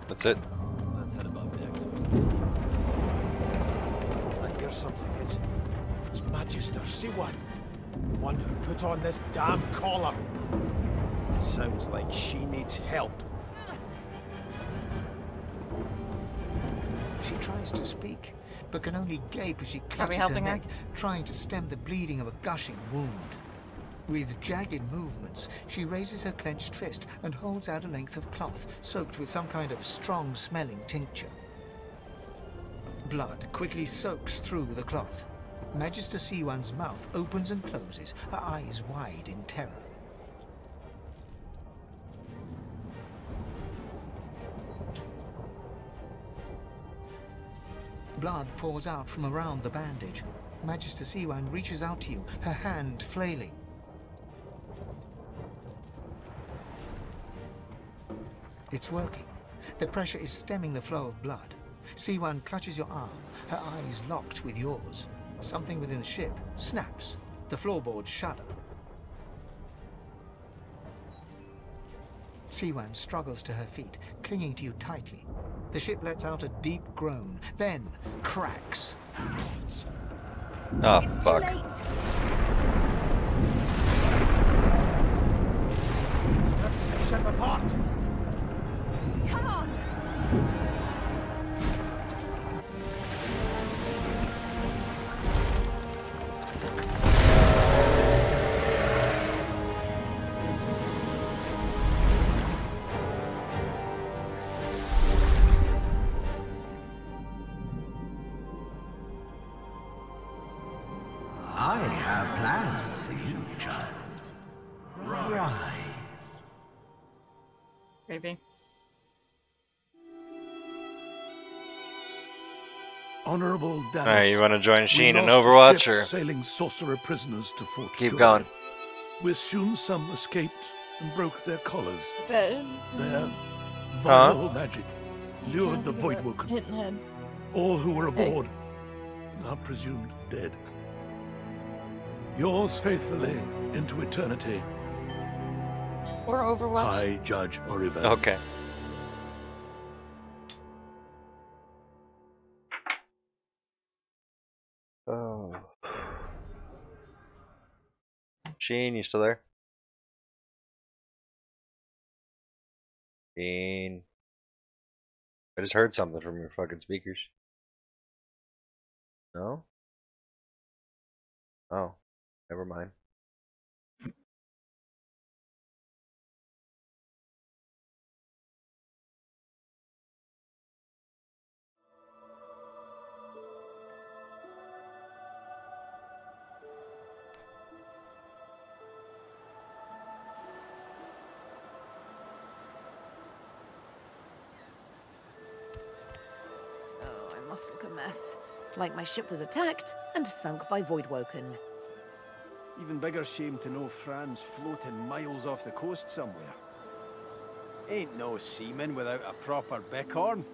B: That's it.
J: Let's head above decks.
I: I hear something. It's Magister Siwan, the one who put on this damn collar. Sounds like she needs help.
G: She tries to speak, but can only gape as she
A: Are we
G: clutches her
A: helping her?
G: neck, trying to stem the bleeding of a gushing wound. With jagged movements, she raises her clenched fist and holds out a length of cloth soaked with some kind of strong-smelling tincture. Blood quickly soaks through the cloth. Magister Siwan's mouth opens and closes, her eyes wide in terror. Blood pours out from around the bandage. Magister Siwan reaches out to you, her hand flailing. It's working. The pressure is stemming the flow of blood. Siwan clutches your arm, her eyes locked with yours. Something within the ship snaps. The floorboards shudder. Siwan struggles to her feet, clinging to you tightly. The ship lets out a deep groan, then cracks.
B: Oh,
P: It's
B: fuck.
P: too late.
I: The ship apart.
P: Come on.
H: I have plans for you, child. Rise.
A: Maybe.
R: Honorable Dallas.
B: Alright, you want to join
R: we
B: Sheen in
R: lost a
B: Overwatch,
R: ship
B: or
R: sailing sorcerer prisoners to Fort
B: keep
R: Joy.
B: going?
R: We assume some escaped and broke their collars.
A: But
R: Their vile magic lured the Voidwoken.
A: hitting head.
R: All who were aboard are presumed dead. Yours faithfully into eternity.
A: Or Overwatch.
R: I, Judge Orivel.
B: Okay. Oh. Sheen, you still there? Sheen. I just heard something from your fucking speakers. No? Oh. Never mind.
P: Oh, I must look a mess. Like my ship was attacked and sunk by Voidwoken.
C: Even bigger shame to know Fran's floating miles off the coast somewhere. Ain't no seaman without a proper bighorn.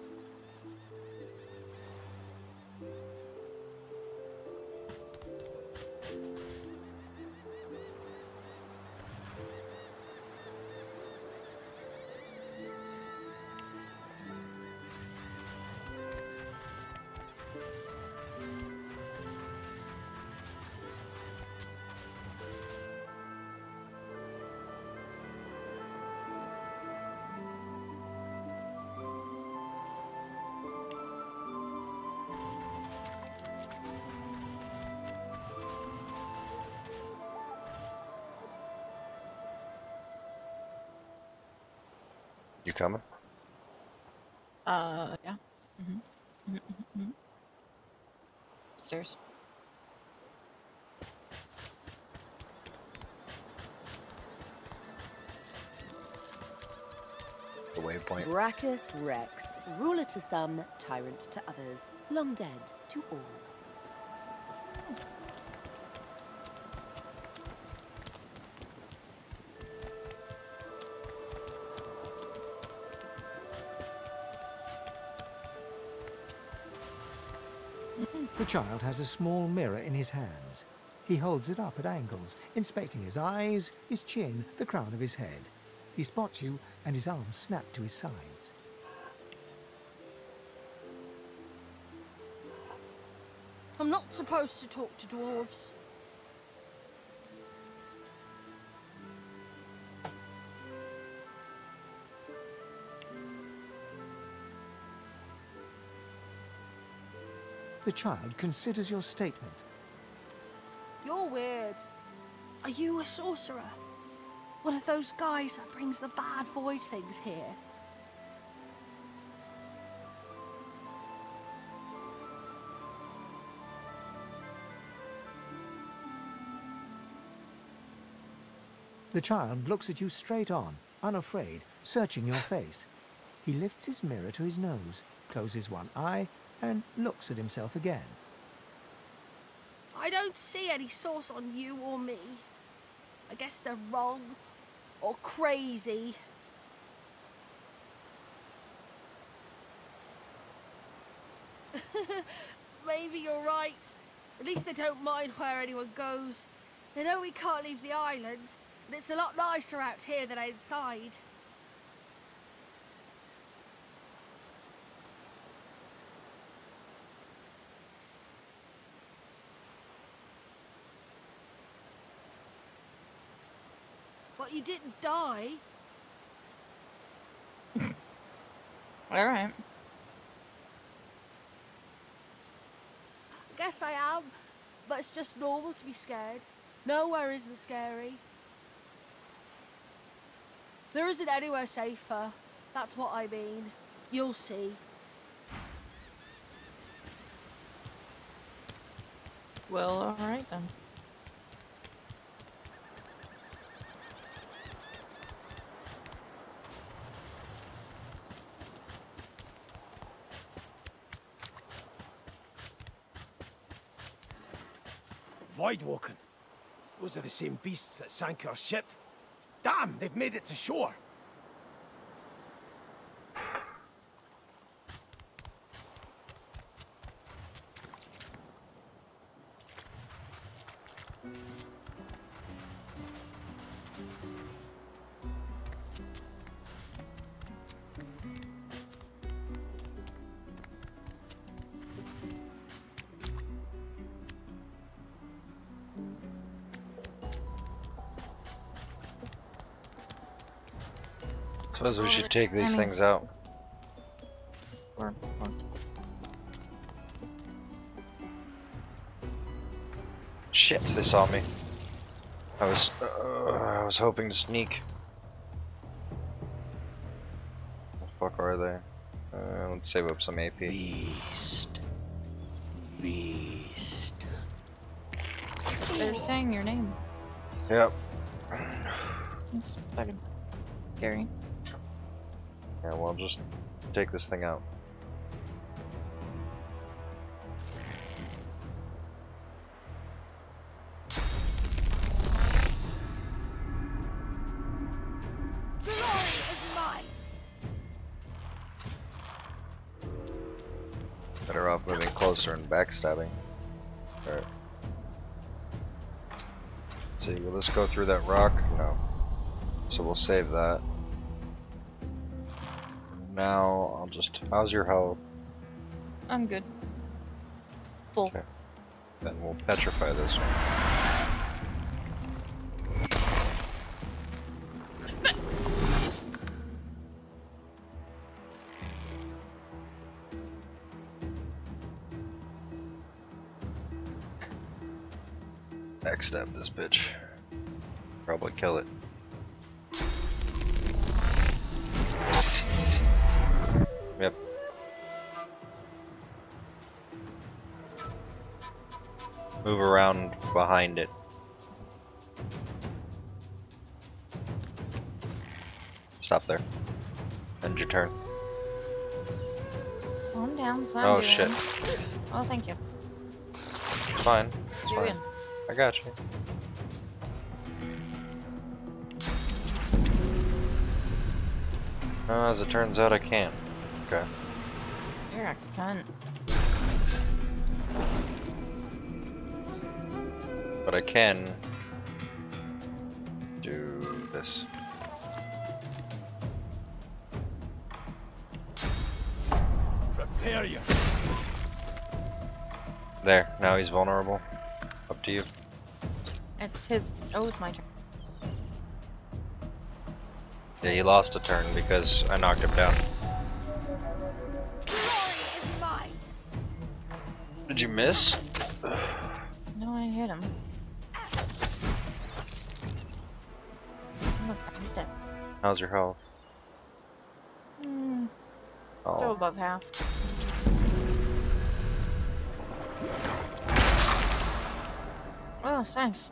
B: You coming?
A: Yeah. Stairs.
B: The waypoint.
P: Brachus Rex, ruler to some, tyrant to others, long dead to all.
G: The child has a small mirror in his hands. He holds it up at angles, inspecting his eyes, his chin, the crown of his head. He spots you, and his arms snap to his sides.
Q: I'm not supposed to talk to dwarves.
G: The child considers your statement.
Q: You're weird. Are you a sorcerer? One of those guys that brings the bad void things here?
G: The child looks at you straight on, unafraid, searching your face. He lifts his mirror to his nose, closes one eye, and looks at himself again.
Q: I don't see any source on you or me. I guess they're wrong or crazy. Maybe you're right. At least they don't mind where anyone goes. They know we can't leave the island, and it's a lot nicer out here than outside. But you didn't die.
A: Alright.
Q: I guess I am, but it's just normal to be scared. Nowhere isn't scary. There isn't anywhere safer. That's what I mean. You'll see.
A: Well, alright then.
I: Voidwoken. Those are the same beasts that sank our ship. Damn, they've made it to shore.
B: Suppose we should take these things out.
A: Or.
B: Shit, they saw me. I was hoping to sneak. What the fuck are they? Let's save up some AP.
H: Beast.
A: They're saying your name.
B: Yep.
A: It's fucking scary.
B: Yeah, well, just take this thing out. Better off moving closer and backstabbing. Alright. Let's see, will this go through that rock? No. So we'll save that. Now I'll just. How's your health?
A: I'm good. Full.
B: Okay. Then we'll petrify this one. Backstab this bitch. Probably kill it. Yep. Move around behind it. Stop there. End your turn.
A: Calm down. That's what I'm
B: Oh
A: doing.
B: shit.
A: Oh, thank you.
B: It's fine. It's
A: You're
B: fine.
A: in.
B: I got you. As it turns out, I can't. Okay.
A: You're a cunt.
B: But I can do this.
R: Prepare you.
B: There, now he's vulnerable. Up to you.
A: It's his. Oh, it's my turn.
B: Yeah, he lost a turn because I knocked him down. Did you miss?
A: No, I hit him. Look, he's dead.
B: How's your health?
A: So above half. Oh, thanks.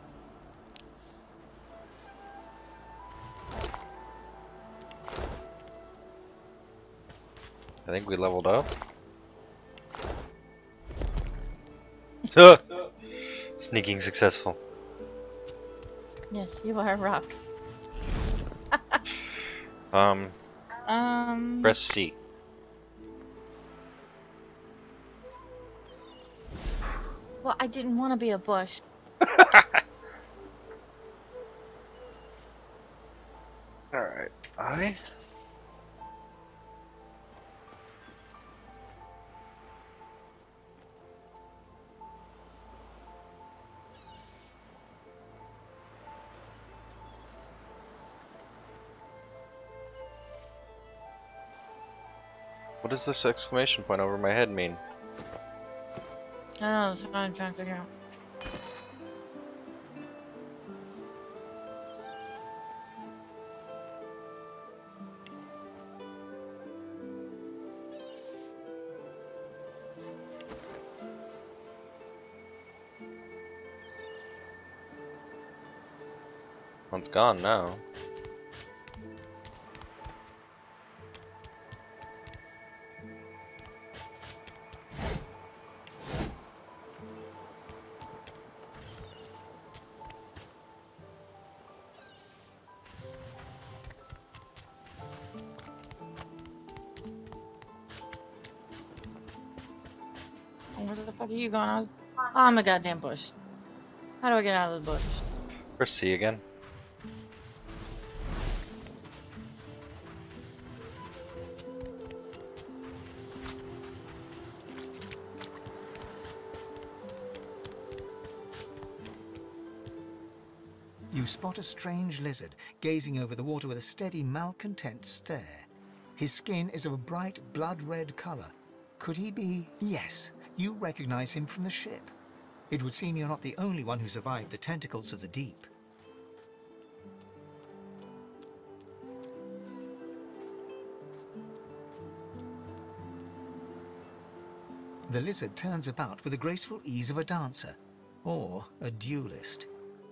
B: I think we leveled up. Sneaking successful.
A: Yes, you are a rock.
B: Press C.
A: Well, I didn't want to be a bush.
B: Alright, I... What does this exclamation point over my head mean?
A: I don't know, it's not trying to figure out.
B: One's gone now.
A: Where the fuck are you going? I'm a goddamn bush. How do I get out of the bush?
B: Press C again.
G: You spot a strange lizard gazing over the water with a steady, malcontent stare. His skin is of a bright, blood-red color. Could he be? Yes, you recognize him from the ship. It would seem you're not the only one who survived the tentacles of the deep. The lizard turns about with the graceful ease of a dancer, or a duelist.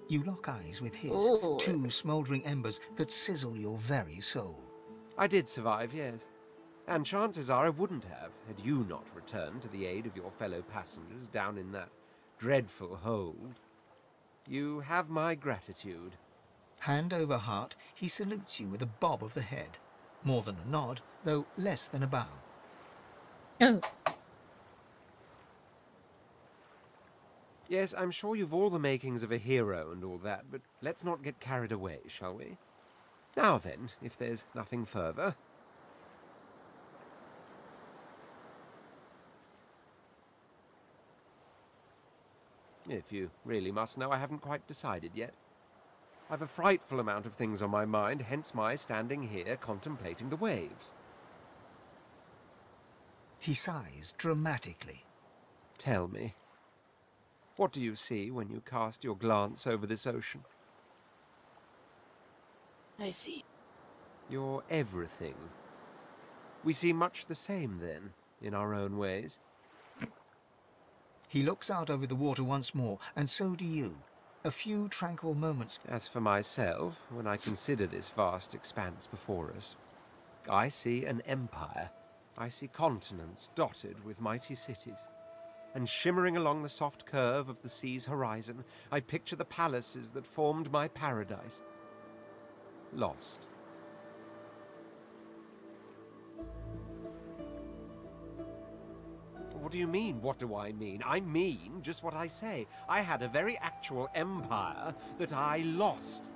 G: You lock eyes with his, two smouldering embers that sizzle your very soul.
C: I did survive, yes. And chances are I wouldn't have, had you not returned to the aid of your fellow passengers down in that dreadful hold. You have my gratitude.
G: Hand over heart, he salutes you with a bob of the head. More than a nod, though less than a bow.
A: Oh.
C: Yes, I'm sure you've all the makings of a hero and all that, but let's not get carried away, shall we? Now then, if there's nothing further... If you really must know, I haven't quite decided yet. I've a frightful amount of things on my mind, hence my standing here contemplating the waves.
G: He sighs dramatically.
C: Tell me, what do you see when you cast your glance over this ocean?
A: I see.
C: Your everything. We see much the same, then, in our own ways.
G: He looks out over the water once more, and so do you. A few tranquil moments.
C: As for myself, when I consider this vast expanse before us, I see an empire. I see continents dotted with mighty cities. And shimmering along the soft curve of the sea's horizon, I picture the palaces that formed my paradise. Lost. What What do you mean, what do I mean? I mean just what I say. I had a very actual empire that I lost.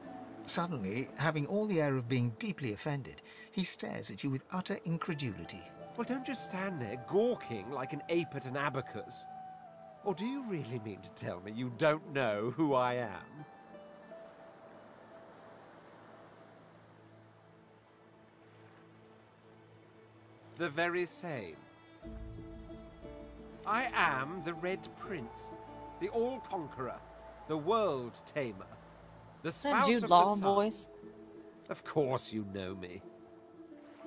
G: Suddenly, having all the air of being deeply offended, he stares at you with utter incredulity.
C: Well, don't just stand there gawking like an ape at an abacus. Or do you really mean to tell me you don't know who I am? The very same. I am the Red Prince, the All-Conqueror, the World-Tamer, the spouse
A: Jude
C: of
A: Law
C: the sun.
A: voice?
C: Of course you know me.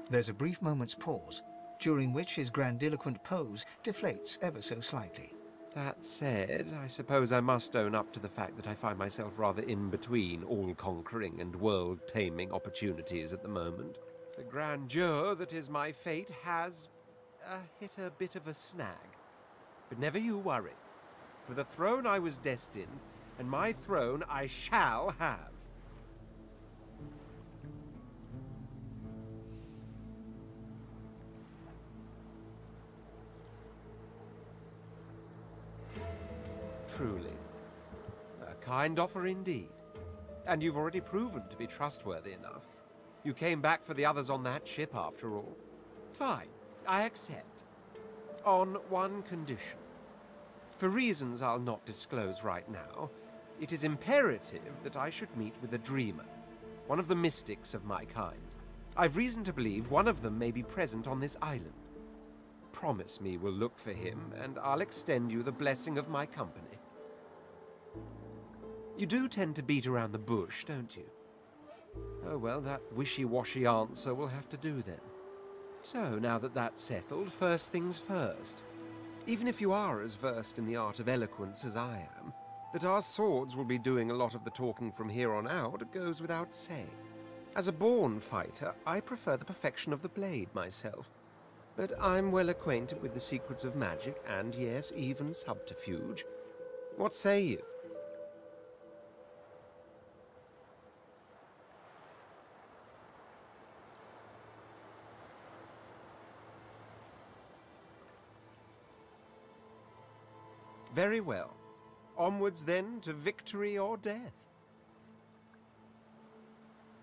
G: There's a brief moment's pause, during which his grandiloquent pose deflates ever so slightly.
C: That said, I suppose I must own up to the fact that I find myself rather in between all-conquering and world-taming opportunities at the moment. The grandeur that is my fate has hit a bit of a snag. But never you worry. For the throne I was destined, and my throne I shall have. Truly. A kind offer indeed. And you've already proven to be trustworthy enough. You came back for the others on that ship, after all. Fine, I accept. On one condition. For reasons I'll not disclose right now, it is imperative that I should meet with a dreamer, one of the mystics of my kind. I've reason to believe one of them may be present on this island. Promise me we'll look for him, and I'll extend you the blessing of my company. You do tend to beat around the bush, don't you? Oh well, that wishy-washy answer will have to do then. So, now that that's settled, first things first. Even if you are as versed in the art of eloquence as I am, that our swords will be doing a lot of the talking from here on out goes without saying. As a born fighter, I prefer the perfection of the blade myself. But I'm well acquainted with the secrets of magic and, yes, even subterfuge. What say you? Very well. Onwards then to victory or death.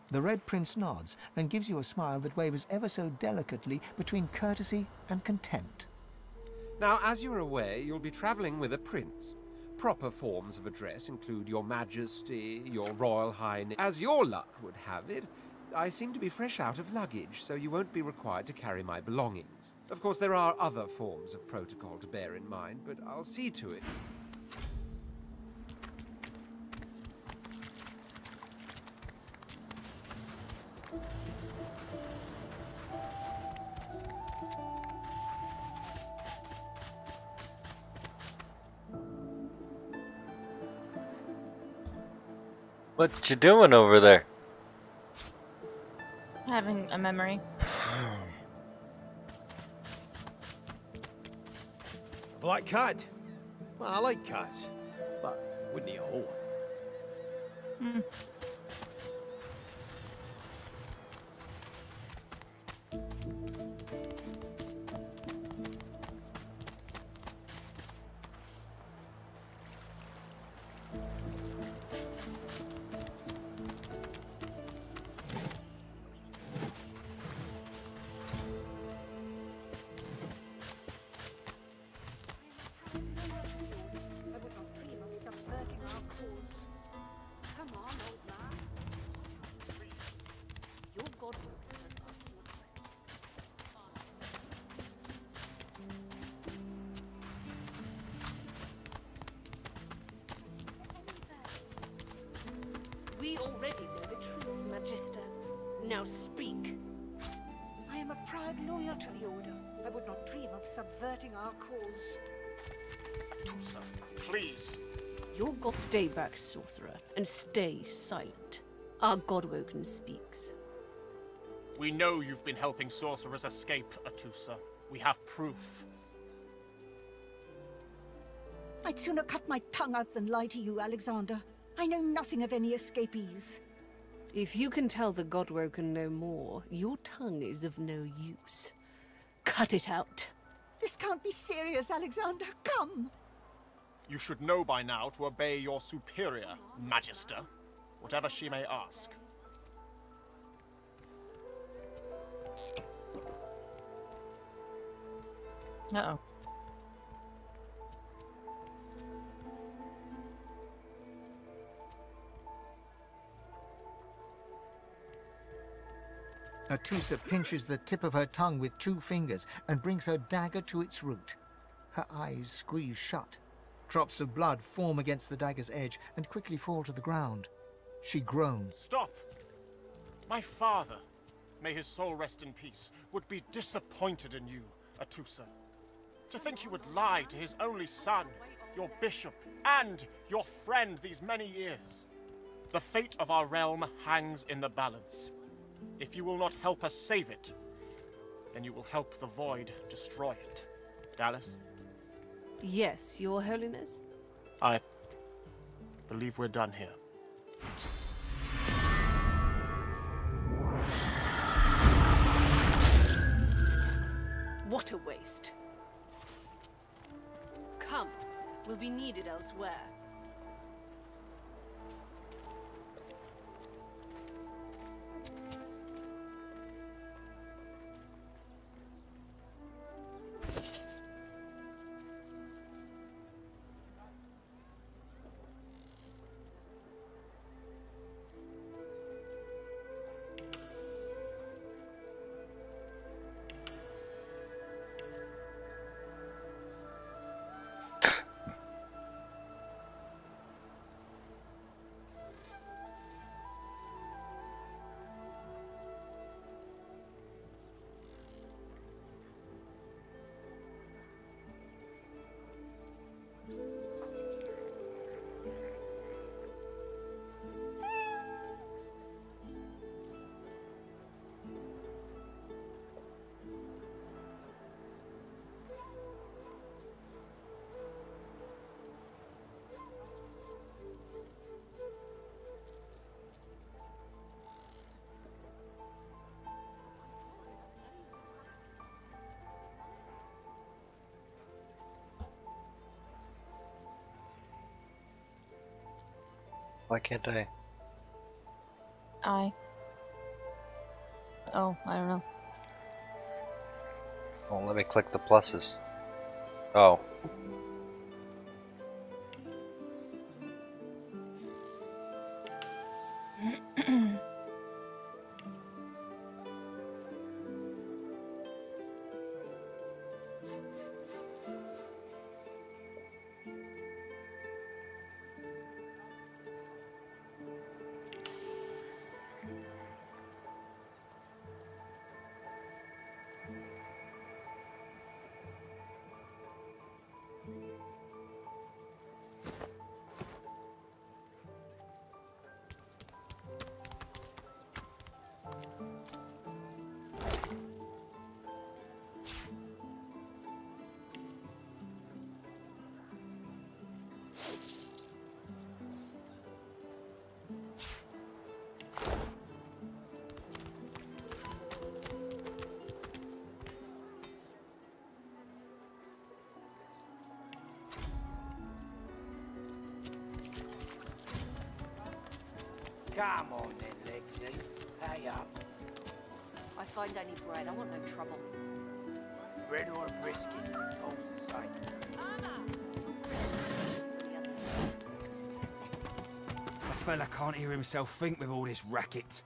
G: The Red Prince nods and gives you a smile that wavers ever so delicately between courtesy and contempt.
C: Now, as you're aware, you'll be traveling with a prince. Proper forms of address include Your Majesty, Your Royal Highness. As your luck would have it, I seem to be fresh out of luggage, so you won't be required to carry my belongings. Of course, there are other forms of protocol to bear in mind, but I'll see to it.
B: What you doing over there?
A: Having a memory.
I: A black cat? Well, I like cats, but wouldn't eat a whole one.
F: We already know the truth, Magister. Now speak.
N: I am a proud loyal to the Order. I would not dream of subverting our cause.
S: Atusa, please.
F: Your god, stay back, sorcerer, and stay silent. Our Godwoken speaks.
S: We know you've been helping sorcerers escape, Atusa. We have proof.
N: I'd sooner cut my tongue out than lie to you, Alexander. I know nothing of any escapees.
F: If you can tell the Godwoken no more, your tongue is of no use. Cut it out.
N: This can't be serious, Alexander. Come!
S: You should know by now to obey your superior, Magister, whatever she may ask.
A: Uh-oh.
G: Atusa pinches the tip of her tongue with 2 fingers and brings her dagger to its root. Her eyes squeeze shut. Drops of blood form against the dagger's edge and quickly fall to the ground. She groans.
S: Stop! My father, may his soul rest in peace, would be disappointed in you, Atusa. To think you would lie to his only son, your bishop, and your friend these many years. The fate of our realm hangs in the balance. If you will not help us save it, then you will help the Void destroy it. Dallas?
F: Yes, Your Holiness?
S: I believe we're done here.
F: What a waste. Come, we'll be needed elsewhere.
B: Why can't I?
A: Oh, I don't know.
B: Oh, let me click the pluses. Oh.
M: Come on then, Lexi. Pay up.
F: I find any bread. I want no trouble.
M: Bread or brisket, all's the same.
L: A fella can't hear himself think with all this racket.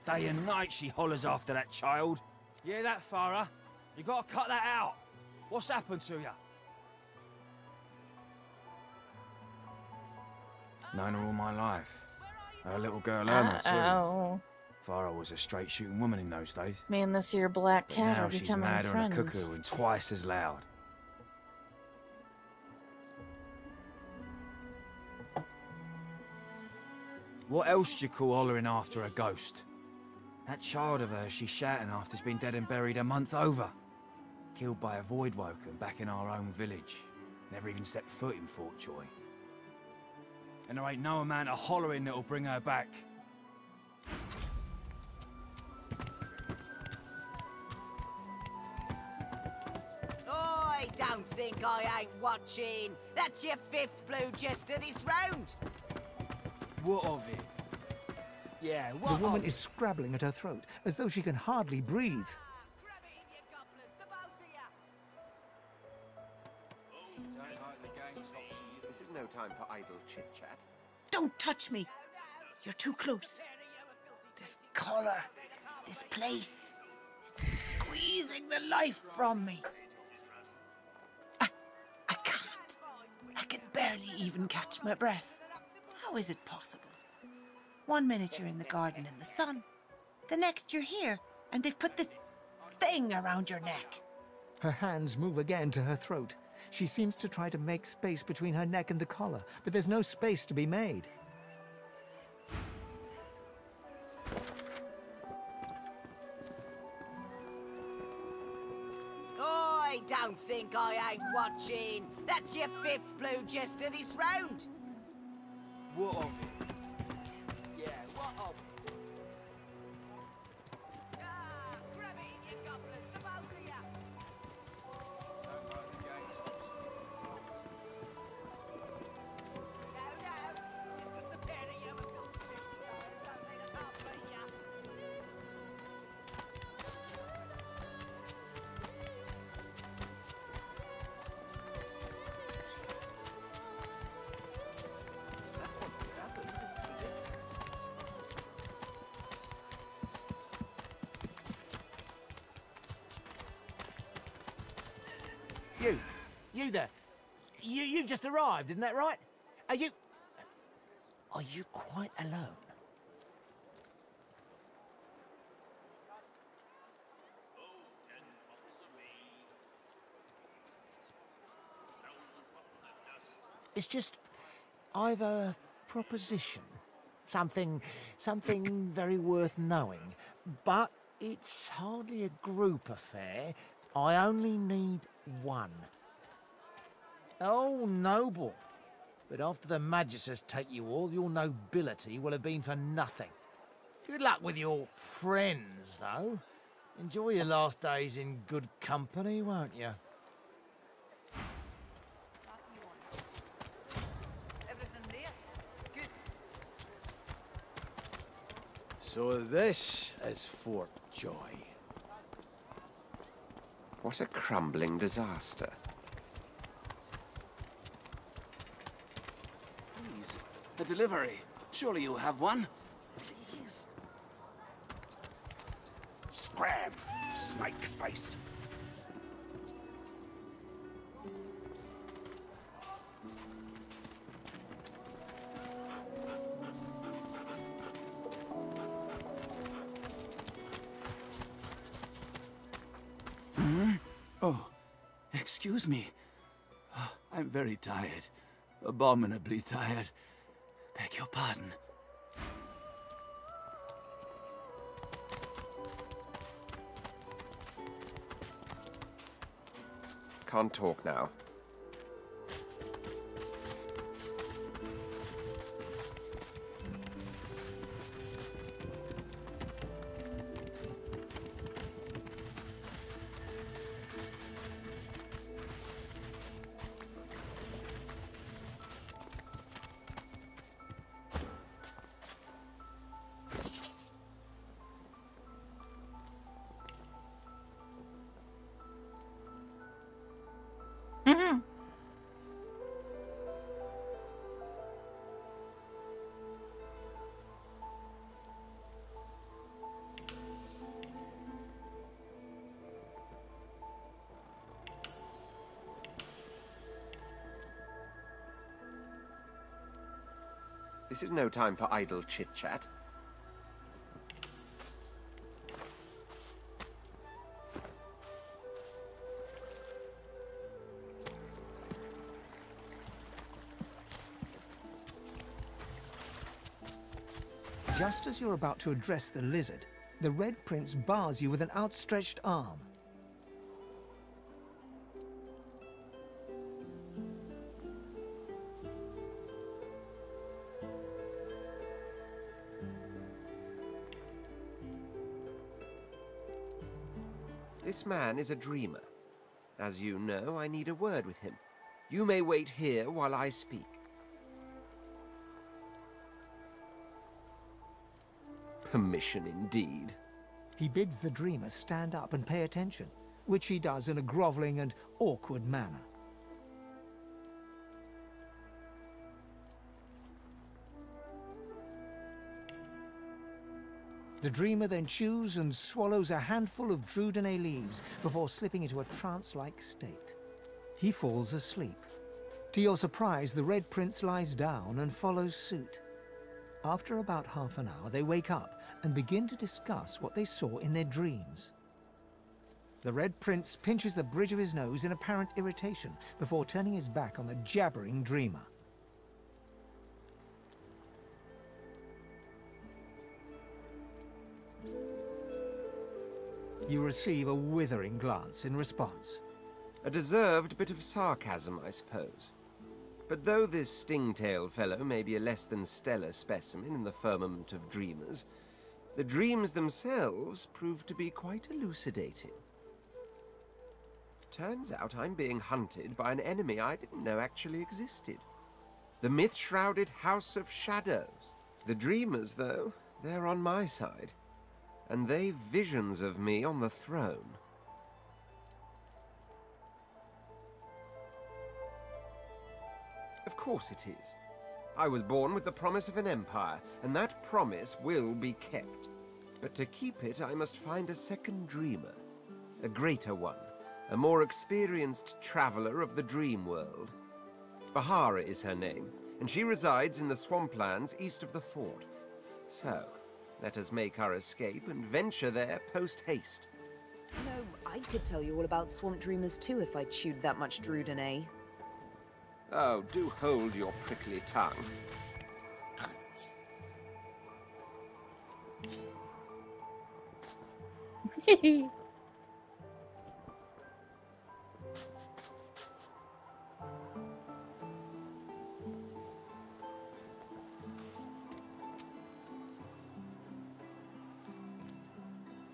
L: Day and night she hollers after that child. You hear that, Farah? You gotta cut that out. What's happened to you? Known her all my life. Her little girl Irma, too.
A: Oh.
L: Farah was a straight-shooting woman in those days.
A: Me and this here black cat
L: Now
A: are
L: she's
A: becoming
L: madder than a
A: friends.
L: cuckoo and twice as loud. What else do you call hollering after a ghost? That child of hers she's shouting after's been dead and buried a month over. Killed by a void woken back in our own village. Never even stepped foot in Fort Joy. And there ain't no amount of hollering that'll bring her back.
N: Oi! don't think I ain't watching. That's your 5th blue jester this round.
L: What of it? Yeah, what
G: The woman
L: of
G: is scrabbling at her throat, as though she can hardly breathe.
C: This is no time for idle chit-chat.
N: Don't touch me. You're too close. This collar, this place, it's squeezing the life from me. I can't. I can barely even catch my breath. How is it possible? 1 minute you're in the garden in the sun, the next you're here, and they've put this thing around your neck.
G: Her hands move again to her throat. She seems to try to make space between her neck and the collar, but there's no space to be made.
N: I don't think I ain't watching. That's your 5th blue jester this round.
L: What of it? Yeah, what of it?
I: You there. You've just arrived, isn't that right? Are you quite alone? It's just, I've a proposition. Something very worth knowing. But it's hardly a group affair. I only need one. Oh, noble. But after the Magisters take you all, your nobility will have been for nothing. Good luck with your friends, though. Enjoy your last days in good company, won't you? So this is Fort Joy.
C: What a crumbling disaster.
J: Please, a delivery. Surely you have one. Please.
K: Scram, snake face.
J: Oh, excuse me. Oh, I'm very tired. Abominably tired. Beg your pardon.
C: Can't talk now. This is no time for idle chit-chat.
G: Just as you're about to address the lizard, the Red Prince bars you with an outstretched arm.
C: This man is a dreamer. As you know, I need a word with him. You may wait here while I speak. Permission indeed.
G: He bids the dreamer stand up and pay attention, which he does in a grovelling and awkward manner. The dreamer then chews and swallows a handful of Dvinity leaves before slipping into a trance-like state. He falls asleep. To your surprise, the Red Prince lies down and follows suit. After about half an hour, they wake up and begin to discuss what they saw in their dreams. The Red Prince pinches the bridge of his nose in apparent irritation before turning his back on the jabbering dreamer. You receive a withering glance in response.
C: A deserved bit of sarcasm, I suppose. But though this sting-tailed fellow may be a less than stellar specimen in the firmament of dreamers, the dreams themselves prove to be quite elucidating. Turns out I'm being hunted by an enemy I didn't know actually existed. The myth-shrouded House of Shadows. The dreamers, though, they're on my side. And they've visions of me on the throne. Of course it is. I was born with the promise of an empire, and that promise will be kept. But to keep it, I must find a second dreamer. A greater one. A more experienced traveler of the dream world. Bahara is her name, and she resides in the swamplands east of the fort. So, let us make our escape and venture there post-haste.
P: You know, I could tell you all about swamp dreamers too if I chewed that much Dvinity.
C: Oh, do hold your prickly tongue.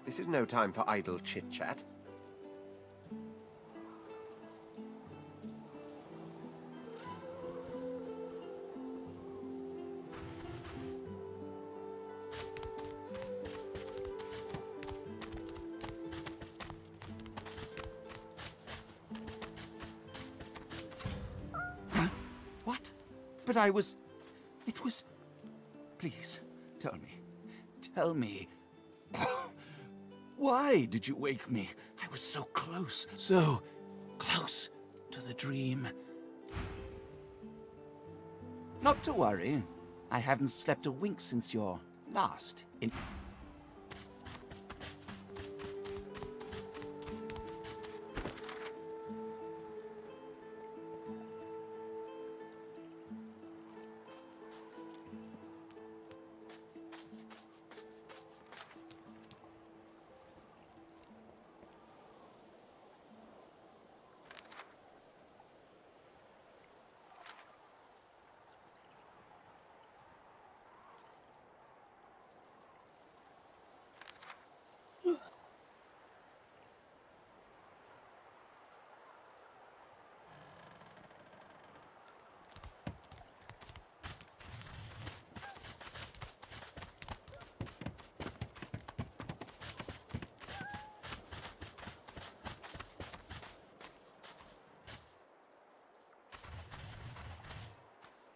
C: This is no time for idle chit-chat.
J: What? But I was... It was... Please, tell me. Tell me. Why did you wake me? I was so close to the dream. Not to worry. I haven't slept a wink since your last in...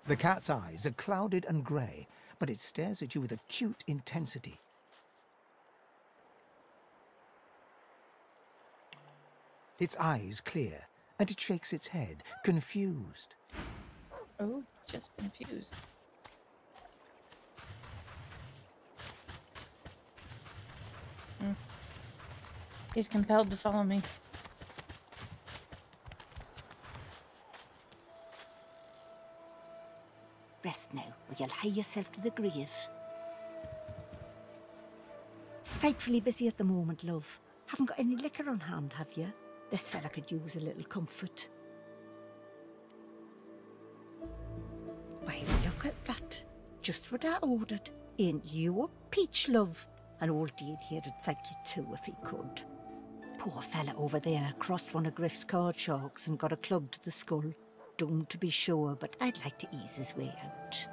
G: The cat's eyes are clouded and grey, but it stares at you with acute intensity. Its eyes clear, and it shakes its head, confused.
A: Oh, just confused. He's compelled to follow me.
N: Rest now, or you'll hie yourself to the grave. Frightfully busy at the moment, love. Haven't got any liquor on hand, have you? This fella could use a little comfort. Why, look at that. Just what I ordered. Ain't you a peach, love? And old Dean here'd thank you too if he could.
T: Poor fella over there crossed one of Griff's card sharks and got a club to the skull. Doomed to be sure, but I'd like to ease his way out.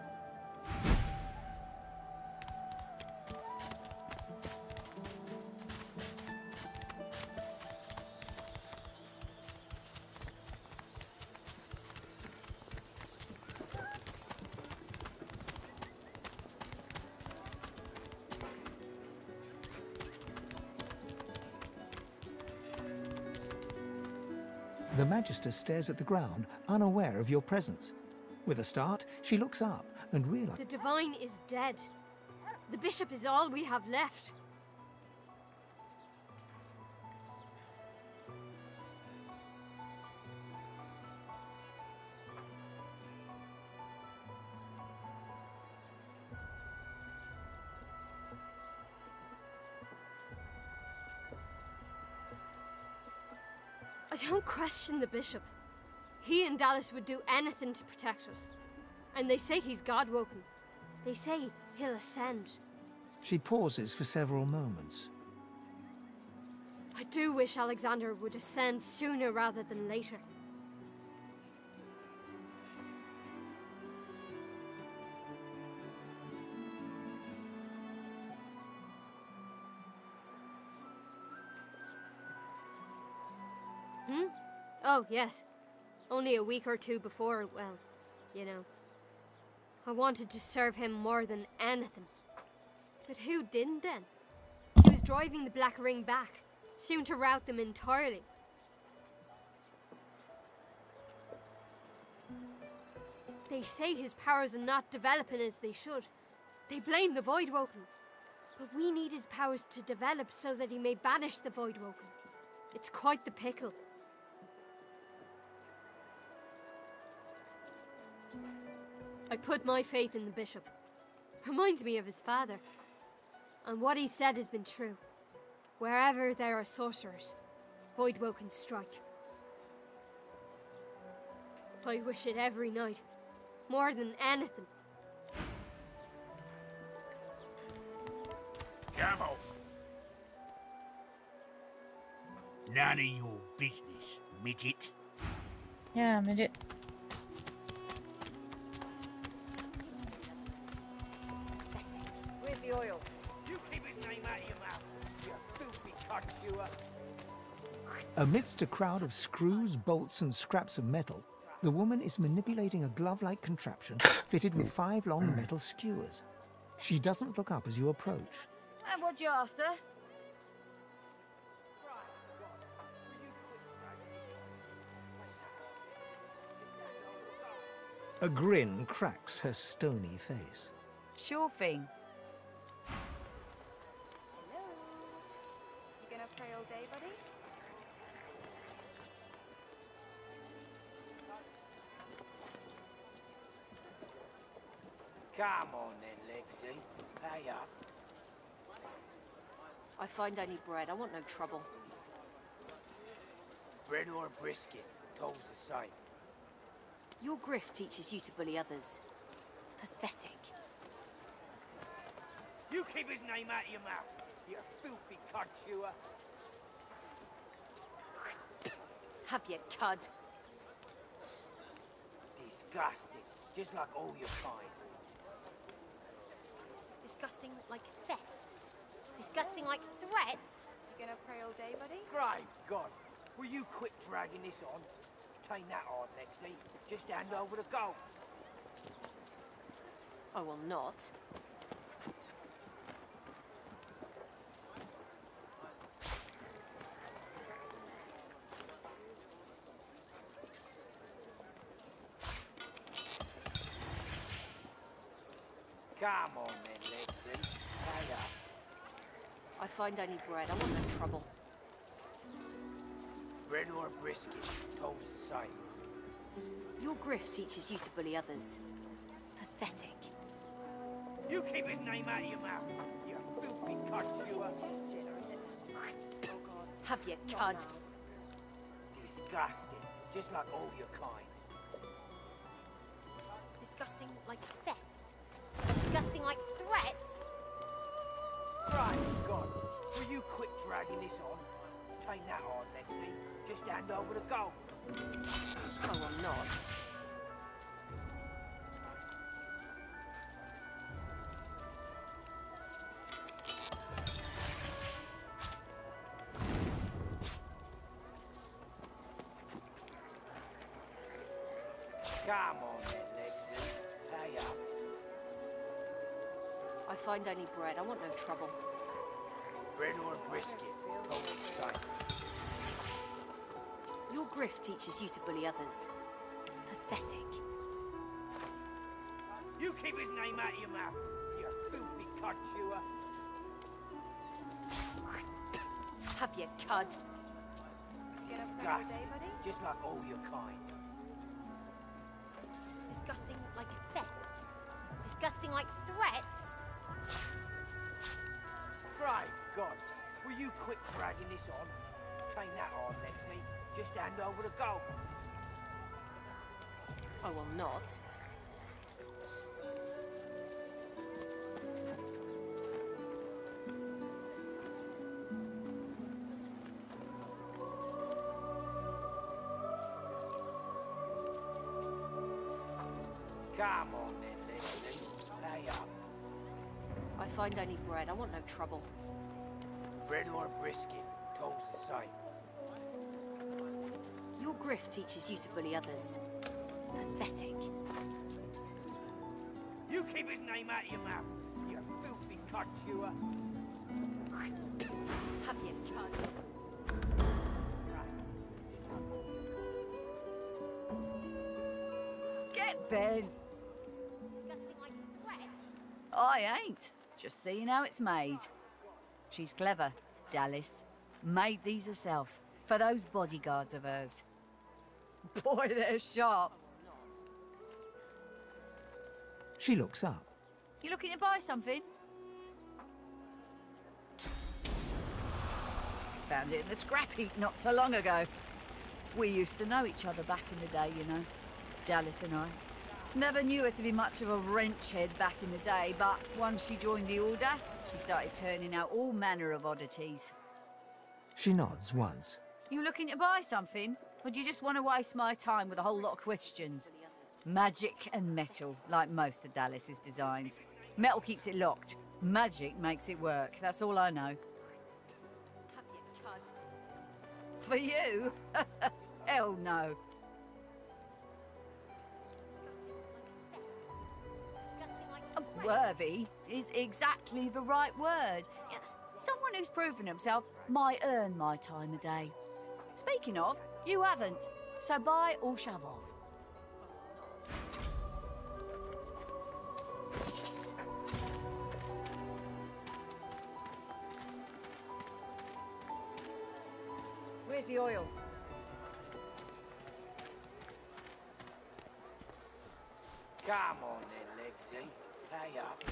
G: The Magister stares at the ground, unaware of your presence. With a start, she looks up and realizes...
U: The Divine is dead. The Bishop is all we have left. I don't question the Bishop. He and Dallas would do anything to protect us. And they say he's God-woken. They say he'll ascend.
G: She pauses for several moments.
U: I do wish Alexander would ascend sooner rather than later. Oh, yes. Only a week or two before, well, you know. I wanted to serve him more than anything. But who didn't then? He was driving the Black Ring back, soon to rout them entirely. They say his powers are not developing as they should. They blame the Voidwoken. But we need his powers to develop so that he may banish the Voidwoken. It's quite the pickle. I put my faith in the Bishop. Reminds me of his father. And what he said has been true. Wherever there are sorcerers, Voidwoken strike. I wish it every night. More than anything.
R: Get off. None of your business, midget.
A: Yeah, midget.
V: Where's the oil? You keep his name out of your mouth, you filthy cockchewer.
G: Amidst a crowd of screws, bolts, and scraps of metal, the woman is manipulating a glove-like contraption fitted with 5 long metal skewers. She doesn't look up as you approach.
Q: And what you after?
G: A grin cracks her stony face.
N: Sure thing. Hello? You gonna pray all day, buddy?
V: Come on then, Lexi. Pay up.
U: I find I need bread. I want no trouble.
V: Bread or brisket, toll's the same.
U: Your grift teaches you to bully others. Pathetic.
V: You keep his name out of your mouth, you filthy cockchewer.
U: Have you, cud?
V: Disgusting, just like all your kind.
U: Disgusting like theft. Disgusting like threats.
N: You gonna pray all day, buddy?
V: Grave God, will you quit dragging this on? Tain't that hard, Lexi. Just hand over the gold.
U: I will not.
V: Come on then, Lexi. Pay up.
U: I find I need bread. I want no trouble.
V: Bread or brisket, toll's the same.
U: Your grift teaches you to bully others. Pathetic.
V: You keep his name out of your mouth, you filthy cockchewer.
U: Have you, cud?
V: Disgusting, just like all your kind.
U: Disgusting like theft. Disgusting like threats.
V: Grave God, will you quit dragging this on? Take that on, Lexi. Just hand over the gold.
P: Oh, I'm not.
V: Come on then, Lexi. Pay up.
P: I find only bread. I want no trouble.
V: Bread or brisket? Both the same.
P: Your grift teaches you to bully others. Pathetic.
V: You keep his name out of your mouth, you filthy cud chewer.
P: Have you cud?
V: Disgusting. Just like all your kind.
P: Disgusting like theft. Disgusting like threats.
V: Brave God, will you quit dragging this on? Ain't that hard, Lexi. Just hand over the gold.
P: I will not.
V: Come on then, Lexi. Pay up.
P: I find only bread. I want no trouble.
V: Bread or brisket, toll's the same.
P: Your grift teaches you to bully others. Pathetic.
V: You keep his name out of your mouth, you filthy cud chewer.
P: Have you cud?
D: Get Ben.
P: Disgusting like threats.
D: I ain't. Just seeing how it's made. She's clever, Dallas. Made these herself, for those bodyguards of hers. Boy, they're sharp.
G: She looks up.
D: You looking to buy something? Found it in the scrap heap not so long ago. We used to know each other back in the day, you know. Dallas and I. Never knew her to be much of a wrench head back in the day, but once she joined the Order, she started turning out all manner of oddities.
G: She nods once.
D: You looking to buy something? Or do you just want to waste my time with a whole lot of questions? Magic and metal, like most of Dallas's designs. Metal keeps it locked. Magic makes it work. That's all I know.
P: Have you cud?
D: For you? Hell no. Worthy is exactly the right word. Someone who's proven himself might earn my time of day. Speaking of, you haven't, so buy or shove off. Where's the oil?
V: Come on then, Lexi. Pay up.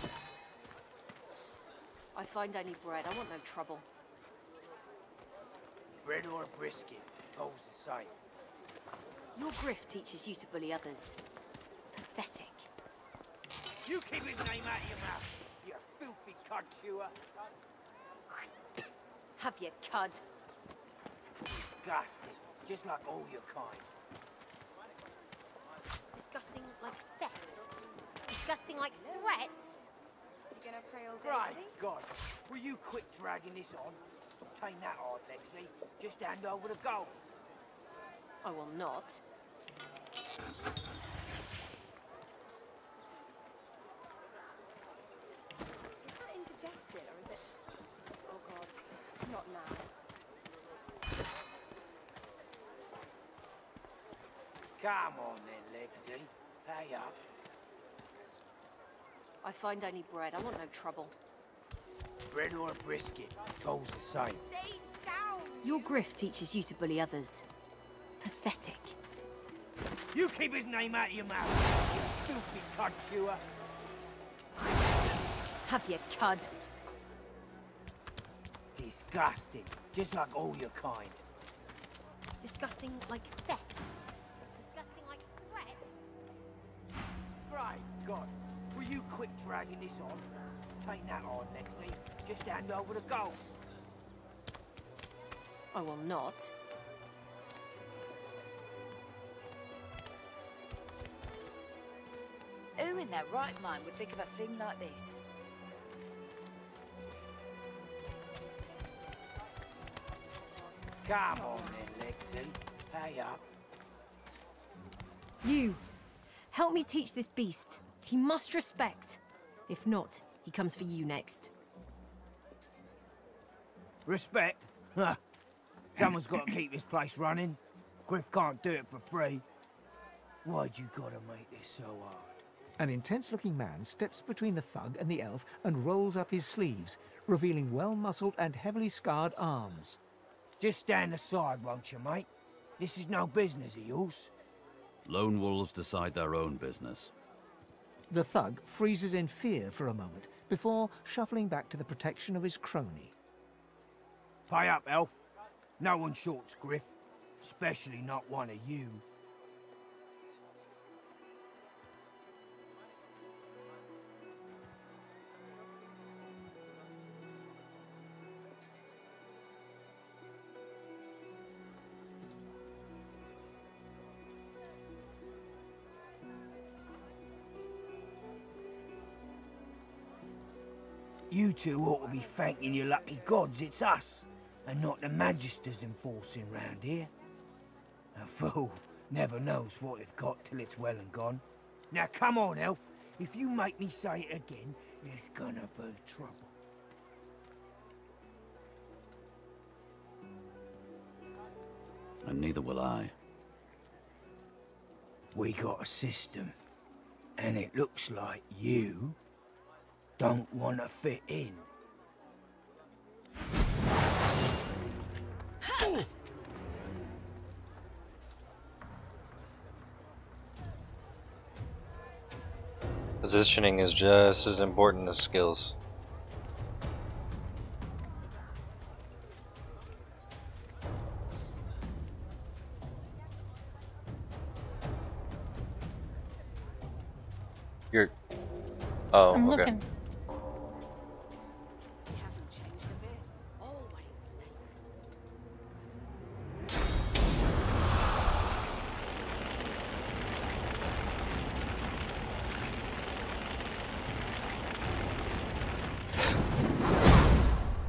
P: I find only bread. I want no trouble.
V: Bread or brisket, toll's the same.
P: Your grift teaches you to bully others. Pathetic.
V: You keep his name out of your mouth, you filthy cud chewer.
P: Have you cud?
V: Disgusting, just like all your kind.
P: Disgusting like theft. Disgusting like threats.
O: You gonna pray all day?
V: Right, God, will you quit dragging this on? Ain't that hard, Lexi. Just hand over the gold.
P: I will not.
O: Is that indigestion, or is it... Oh, God. Not now.
V: Come on then, Lexi. Pay up.
P: I find only bread. I want no trouble.
V: Bread or brisket, toll's the same.
O: Stay down!
P: Your grift teaches you to bully others. Pathetic.
V: You keep his name out of your mouth, you filthy cud chewer.
P: Have you cud?
V: Disgusting, just like all your kind.
P: Disgusting like theft. Disgusting like threats.
V: Right, God, will you quit dragging this on? Ain't that hard, Lexi. Just hand over the gold.
E: I will not.
D: Who in their right mind would think of a thing like this?
V: Come on then, Lexi. Pay up.
E: You! Help me teach this beast. He must respect. If not, he comes for you next.
V: Respect? Huh. Someone's got to keep this place running. Griff can't do it for free. Why'd you gotta make this so hard?
G: An intense-looking man steps between the thug and the elf and rolls up his sleeves, revealing well-muscled and heavily scarred arms.
V: Just stand aside, won't you, mate? This is no business of yours.
H: Lone wolves decide their own business.
G: The thug freezes in fear for a moment before shuffling back to the protection of his crony.
V: Pay up, elf. No one shorts Griff, especially not one of you. You two ought to be thanking your lucky gods it's us, and not the Magisters enforcing round here. A fool never knows what they've got till it's well and gone. Now come on, elf. If you make me say it again, there's gonna be trouble.
H: And neither will I.
V: We got a system, and it looks like you don't want to fit in.
B: Positioning is just as important as skills. You're... Oh,
A: I'm
B: okay.
A: looking.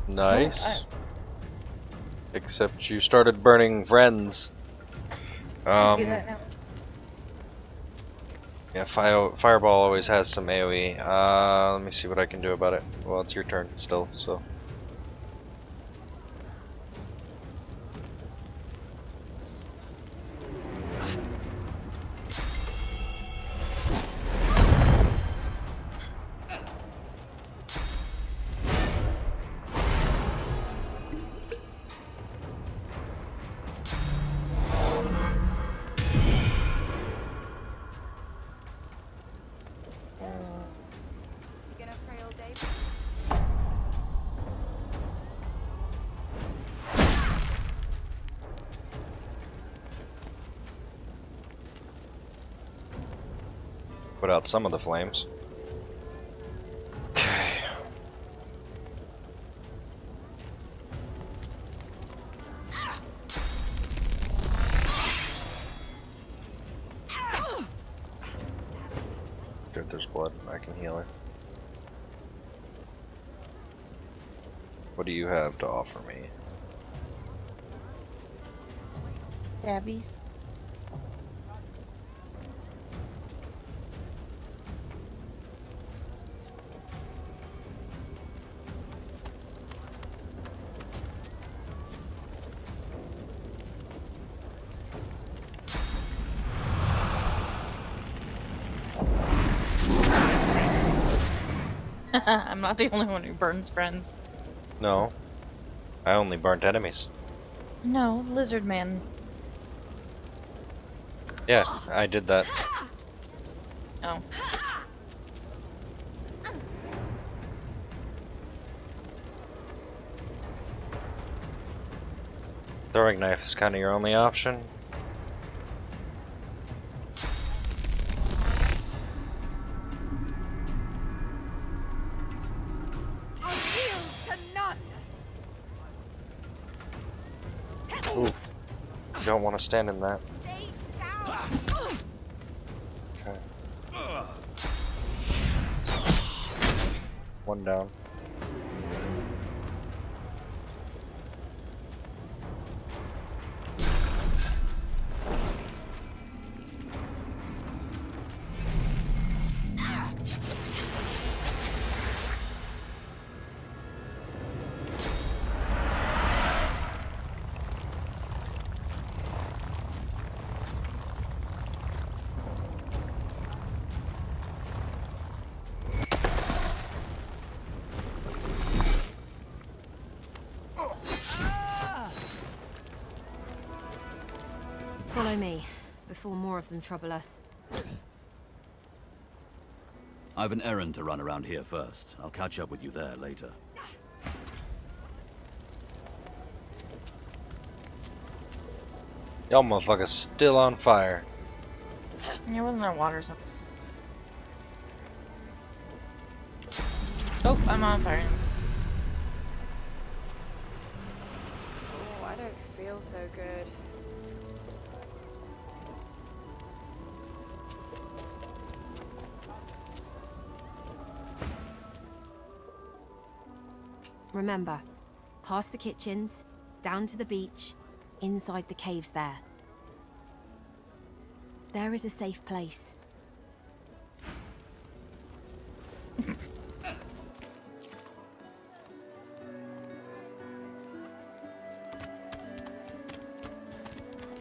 B: Nice. Except you started burning friends.
A: I see that now.
B: Yeah, Fireball always has some AoE. Let me see what I can do about it. Well, it's your turn still, so. Put out some of the flames. Okay. Good, there's blood. I can heal her. What do you have to offer me?
A: Dabbies. I'm not the only one who burns friends.
B: No. I only burnt enemies.
A: No, Lizard Man.
B: Yeah, I did that.
A: Oh.
B: Throwing knife is kind of your only option. Oof. You don't want to stand in that. Okay. One down.
E: Follow me, before more of them trouble us.
H: I have an errand to run around here first. I'll catch up with you there later.
B: Y'all motherfuckers still on fire.
A: Yeah, wasn't there water or something? Oh, I'm on fire.
O: Oh, I don't feel so good.
E: Remember, past the kitchens, down to the beach, inside the caves there. There is a safe place.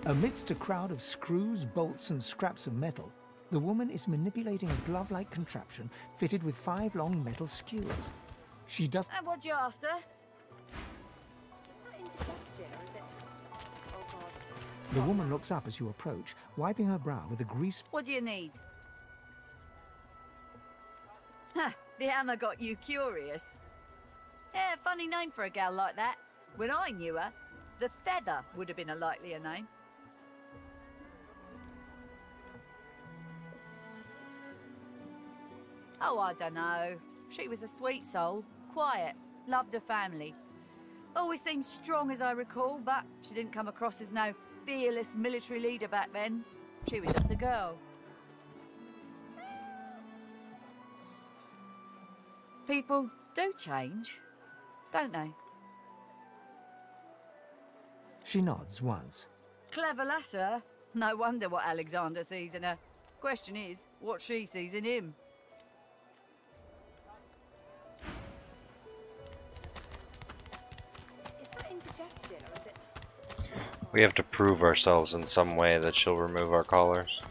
G: Amidst a crowd of screws, bolts, and scraps of metal, the woman is manipulating a glove-like contraption fitted with 5 long metal skewers. She does.
D: And what you after?
G: The woman looks up as you approach, wiping her brow with a grease.
D: What do you need? Ha! The hammer got you curious. Yeah, funny name for a gal like that. When I knew her, the Feather would have been a likelier name. Oh, I don't know. She was a sweet soul, quiet, loved her family. Always seemed strong as I recall, but she didn't come across as no fearless military leader back then. She was just a girl. People do change, don't they?
G: She nods once.
D: Clever lass, her. No wonder what Alexander sees in her. Question is, what she sees in him.
B: We have to prove ourselves in some way that she'll remove our collars.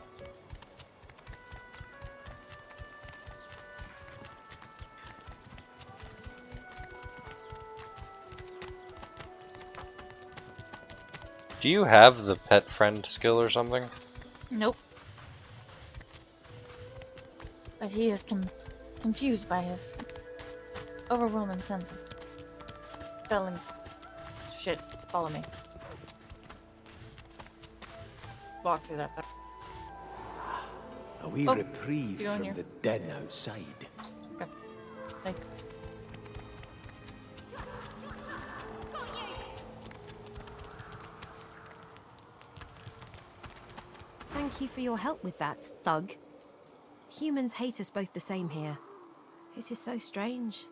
B: Do you have the pet friend skill or something?
A: Nope. But he is confused by his overwhelming sense of spelling. Shit, follow me. Walk through that.
F: A wee reprieve
A: do you go in
F: from
A: here?
F: the den outside.
A: Okay. Thank you.
E: Thank you for your help with that, thug. Humans hate us both the same here. This is so strange.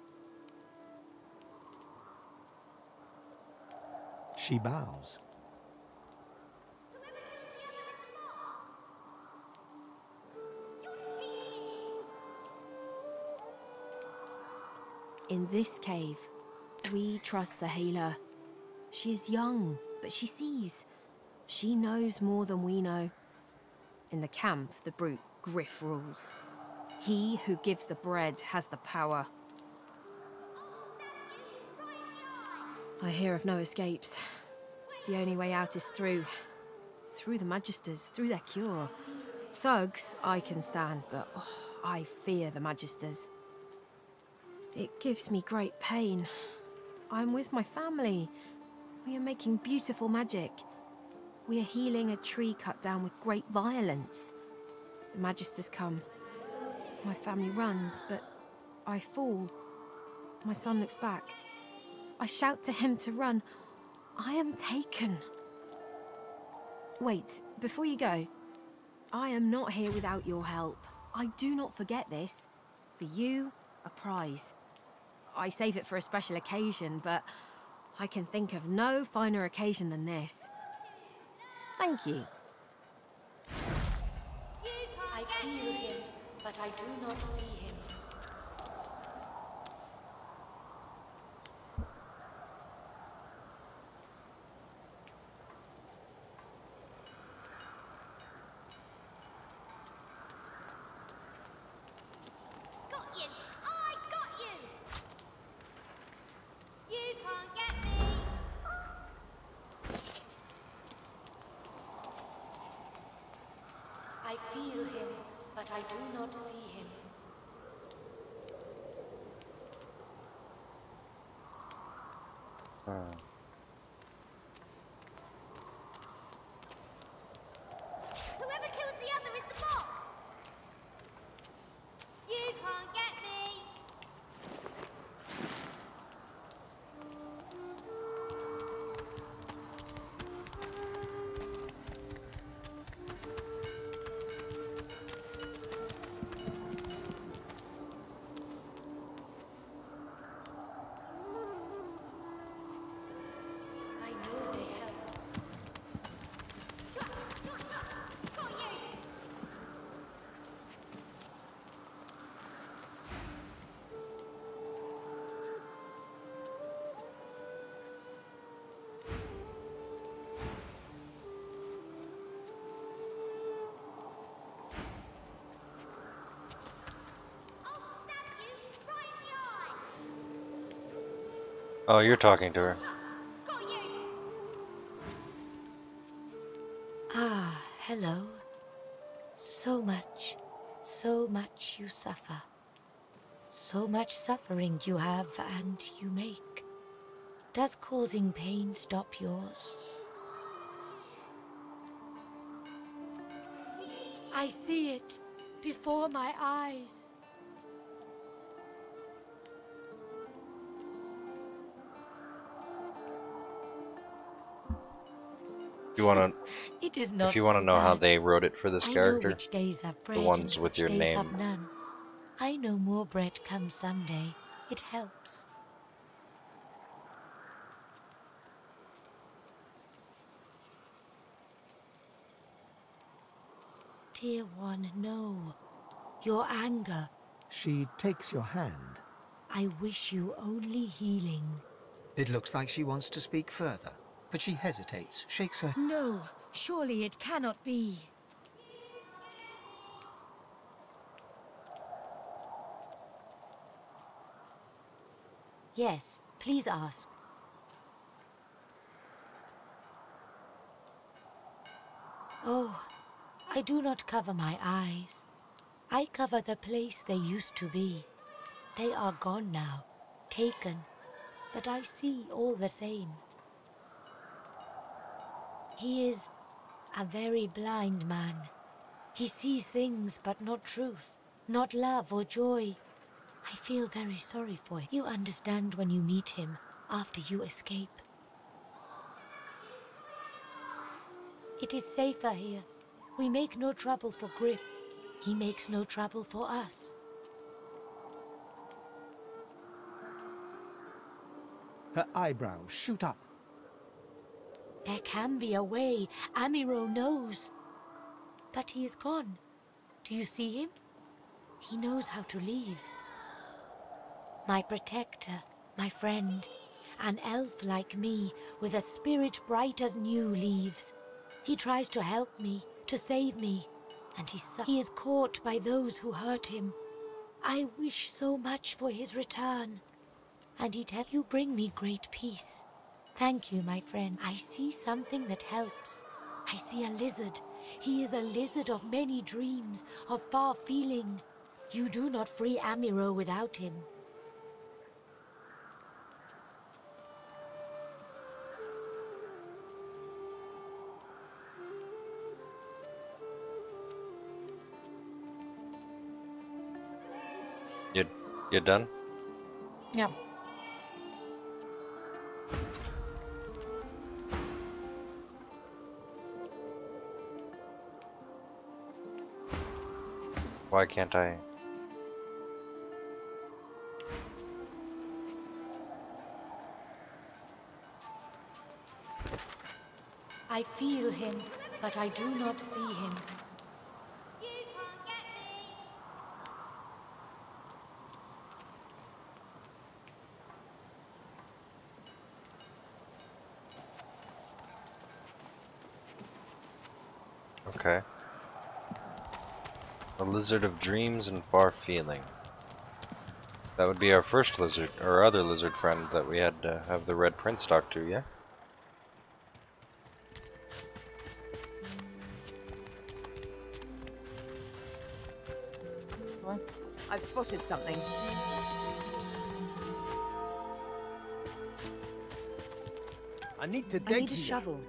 G: She bows.
E: In this cave, we trust the healer. She is young, but she sees. She knows more than we know. In the camp, the brute Griff rules. He who gives the bread has the power. I hear of no escapes. The only way out is through the Magisters, through their cure. Thugs I can stand, but I fear the Magisters. It gives me great pain. I'm with my family. We are making beautiful magic. We are healing a tree cut down with great violence. The Magisters come. My family runs, but I fall. My son looks back. I shout to him to run. I am taken. Wait, before you go, I am not here without your help. I do not forget this. For you, a prize. I save it for a special occasion, but I can think of no finer occasion than this. Thank you.
M: I feel him, but I do not see him.
S: Got you! I got you! You can't get me!
M: I feel him, but I do not see him.
S: Whoever kills the other is the boss! You can't get me!
M: I know they help.
S: Got you!
B: Oh, you're talking to her.
M: Ah, hello. So much you suffer. So much suffering you have and you make. Does causing pain stop yours? I see it before my eyes.
B: You wanna,
M: It is
B: if
M: not
B: you want to
M: so
B: know how
M: bad.
B: they wrote it for this
M: I
B: character,
M: know which days have bread
B: the ones
M: and
B: with
M: which
B: your
M: days have
B: name.
M: none. I know more bread comes someday. It helps. Dear one, no. Your anger.
G: She takes your hand.
M: I wish you only healing.
G: It looks like she wants to speak further, but she hesitates, shakes her...
M: No, surely it cannot be. Yes, please ask. Oh, I do not cover my eyes. I cover the place they used to be. They are gone now, taken, but I see all the same. He is a very blind man. He sees things but not truth, not love or joy. I feel very sorry for him. You understand when you meet him after you escape. It is safer here. We make no trouble for Griff. He makes no trouble for us.
G: Her eyebrows shoot up.
M: There can be a way. Amiro knows. But he is gone. Do you see him? He knows how to leave. My protector, my friend, an elf like me, with a spirit bright as new leaves. He tries to help me, to save me, and he is caught by those who hurt him. I wish so much for his return. And he tells you bring me great peace. Thank you, my friend. I see something that helps. I see a lizard. He is a lizard of many dreams, of far feeling. You do not free Amiro without him.
B: You done?
A: Yeah.
B: Why can't I?
M: I feel him, but I do not see him.
B: Okay. A lizard of dreams and far feeling. That would be our first lizard, or other lizard friend that we had to have the Red Prince talk to, yeah?
A: What?
P: I've spotted something.
F: I need to dig
P: I need a
F: here.
P: shovel.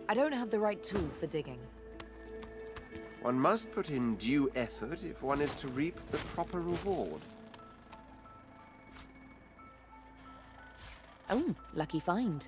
P: I don't have the right tool for digging.
C: One must put in due effort if one is to reap the proper reward.
P: Oh, lucky find.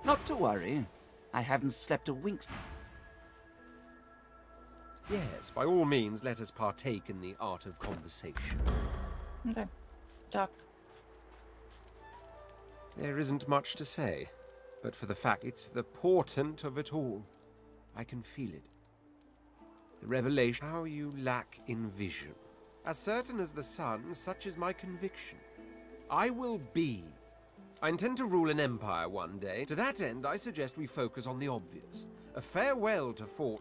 J: Not to worry. I haven't slept a wink.
C: Yes, by all means, let us partake in the art of conversation.
A: Okay. Talk.
C: There isn't much to say, but for the fact it's the portent of it all. I can feel it. The revelation how you lack in vision. As certain as the sun, such is my conviction. I will be. I intend to rule an empire one day. To that end, I suggest we focus on the obvious. A farewell to Fort.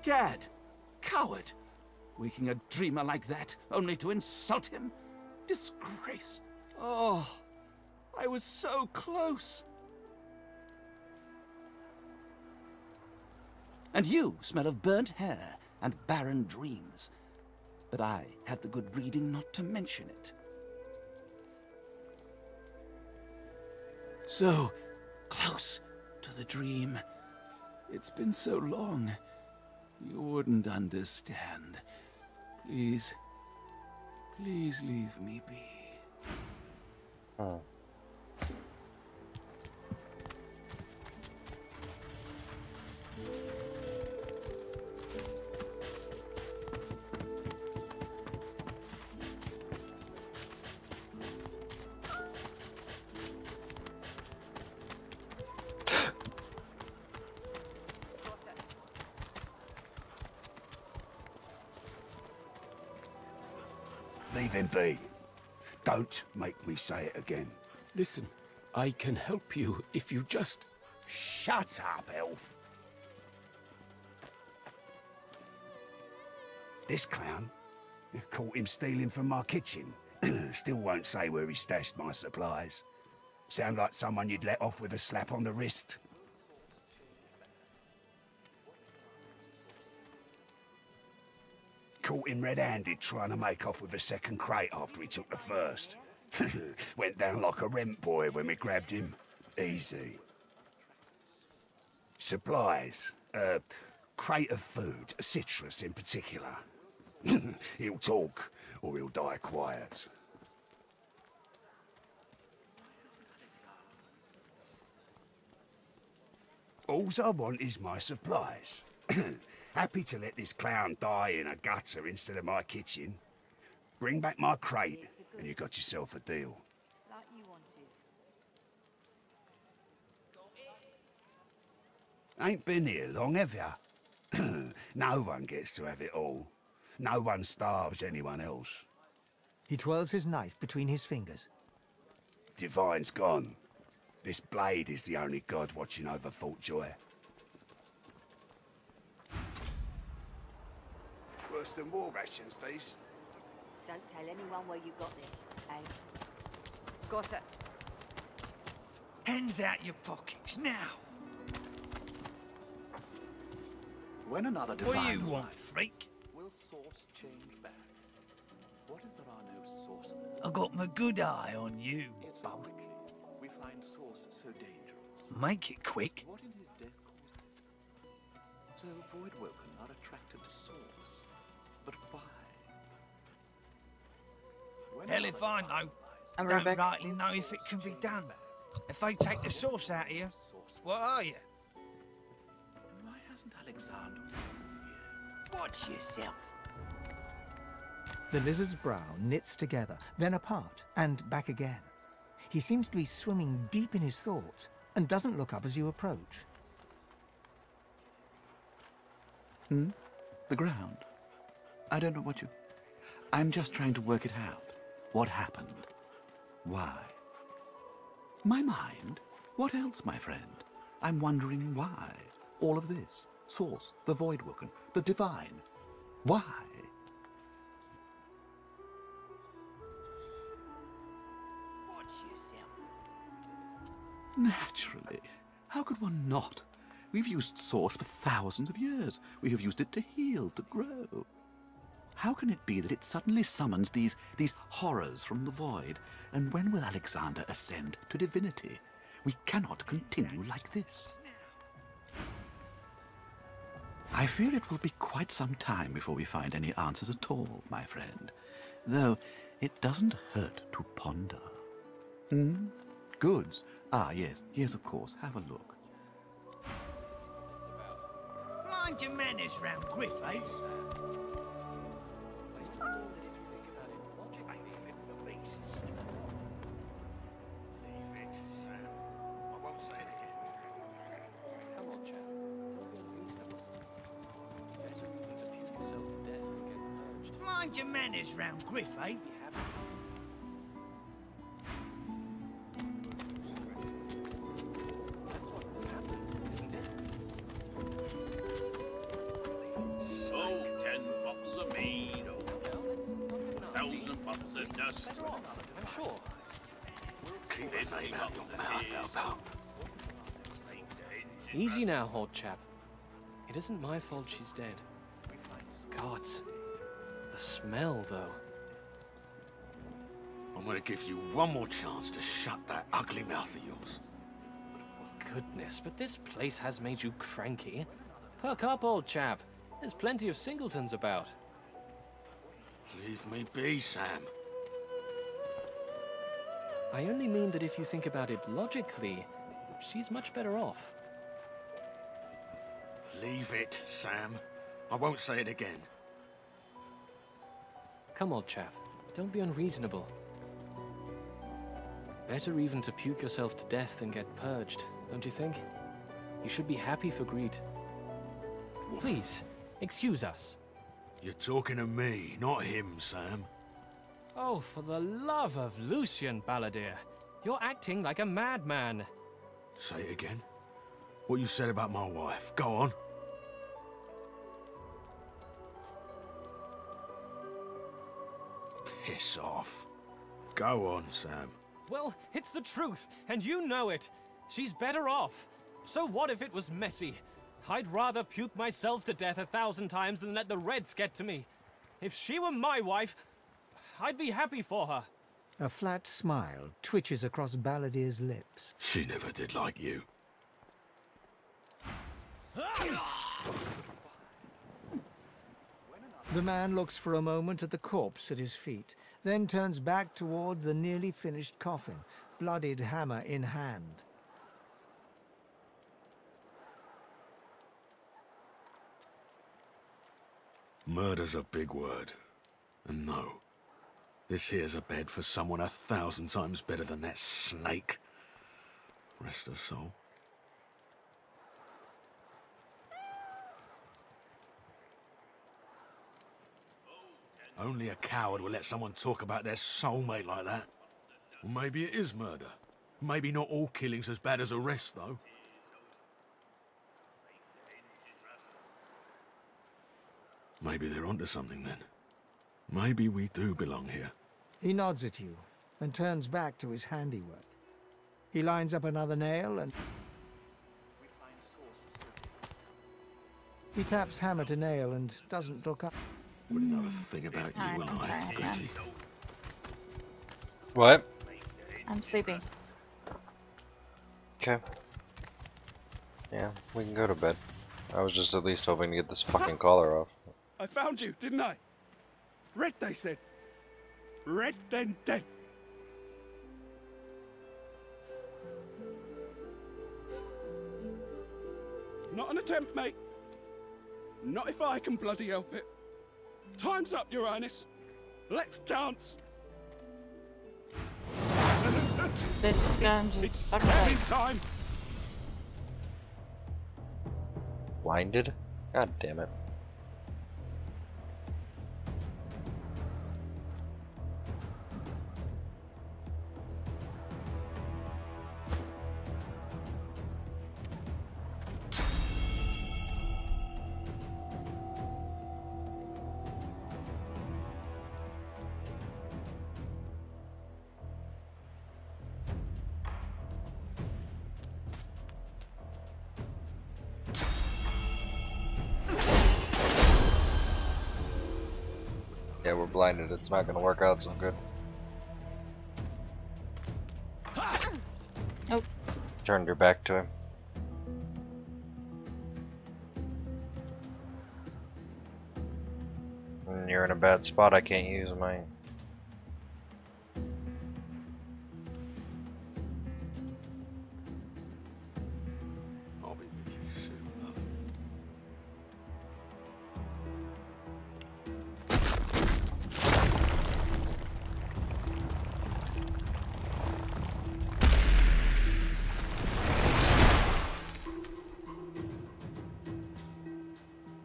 J: Gad! Coward! Waking a dreamer like that, only to insult him? Disgrace! Oh, I was so close! And you smell of burnt hair and barren dreams. But I have the good breeding not to mention it. So close to the dream. It's been so long. You wouldn't understand. Please, please leave me be.
B: Oh.
K: Leave him be. Don't make me say it again.
R: Listen, I can help you if you just...
K: Shut up, elf. This clown? Caught him stealing from my kitchen. Still won't say where he stashed my supplies. Sound like someone you'd let off with a slap on the wrist. Caught him red-handed trying to make off with a second crate after he took the first. Went down like a rent boy when we grabbed him. Easy. Supplies. Crate of food, citrus in particular. He'll talk, or he'll die quiet. All I want is my supplies. Happy to let this clown die in a gutter instead of my kitchen. Bring back my crate, and you got yourself a deal.
D: Like you wanted.
K: Ain't been here long, have ya? No one gets to have it all. No one starves anyone else.
G: He twirls his knife between his fingers.
K: Divine's gone. This blade is the only god watching over Fort Joy. worse than war rations, these.
S: Don't tell anyone where you got this, eh?
D: Got it.
V: Hands out your pockets now.
J: When another
V: What do you
J: divine
V: want, freak?
J: will source change back? What if there are no sources?
V: I got my good eye on you, bub.
J: We find source so dangerous.
V: Make it quick.
J: What in his death caused it? So Voidwoken are attracted to source. But why?
V: Hell if I know.
A: I'm
V: Don't
A: right back.
V: rightly know if it can be done. If they take the source out of you, what are you?
J: Why hasn't Alexander
V: Watch yourself.
G: The lizard's brow knits together, then apart, and back again. He seems to be swimming deep in his thoughts, and doesn't look up as you approach.
J: The ground. I don't know what you... I'm just trying to work it out. What happened? Why? My mind? What else, my friend? I'm wondering why. All of this. Source, the Voidwoken, the Divine. Why?
V: Watch yourself.
J: Naturally. How could one not? We've used Source for thousands of years. We have used it to heal, to grow. How can it be that it suddenly summons these horrors from the void? And when will Alexander ascend to divinity? We cannot continue like this. I fear it will be quite some time before we find any answers at all, my friend. Though it doesn't hurt to ponder. Goods? Ah, yes, of course. Have a look.
V: Mind your manners round Griff, eh? Mind your manners round Griff, eh?
R: So, 10 bottles of mead, 1,000 bottles of dust.
I: I'm sure.
R: Keep it out of your mouth, Elbow.
I: Easy now, old chap. It isn't my fault she's dead. Gods. The smell, though.
K: I'm gonna give you one more chance to shut that ugly mouth of yours.
I: Goodness, but this place has made you cranky. Perk up, old chap. There's plenty of singletons about.
K: Leave me be, Sam.
I: I only mean that if you think about it logically, she's much better off.
K: Leave it, Sam. I won't say it again.
I: Come, old chap. Don't be unreasonable. Better even to puke yourself to death than get purged, don't you think? You should be happy for greed. Please, excuse us.
K: You're talking to me, not him, Sam.
I: Oh, for the love of Lucian, Balladeer. You're acting like a madman.
K: Say it again. What you said about my wife. Go on. Piss off. Go on, Sam.
I: Well, it's the truth, and you know it. She's better off. So what if it was messy? I'd rather puke myself to death 1,000 times than let the Reds get to me. If she were my wife, I'd be happy for her.
G: A flat smile twitches across Balladeer's lips.
K: She never did like you.
G: The man looks for a moment at the corpse at his feet, then turns back toward the nearly finished coffin, bloodied hammer in hand.
K: Murder's a big word. And no, this here's a bed for someone 1,000 times better than that snake. Rest her soul. Only a coward will let someone talk about their soulmate like that. Well, maybe it is murder. Maybe not all killing's as bad as arrest, though.
L: Maybe they're onto something then. Maybe we do belong here.
G: He nods at you and turns back to his handiwork. He lines up another nail and... He taps hammer to nail and doesn't look up.
L: Wouldn't know a thing about you and I, Gritty.
B: What?
A: I'm sleepy.
B: Okay. Yeah, we can go to bed. I was just at least hoping to get this fucking collar off.
K: I found you, didn't I? Red, they said. Red, then dead. Not an attempt, mate. Not if I can bloody help it. Time's up, Your Highness. Let's dance.
A: This gun's
K: It's stabbing time.
B: Blinded? God damn it. Yeah, we're blinded. It's not gonna work out so good.
A: Nope.
B: Turned her back to him. And you're in a bad spot. I can't use mine.
L: I'll be with you soon, love.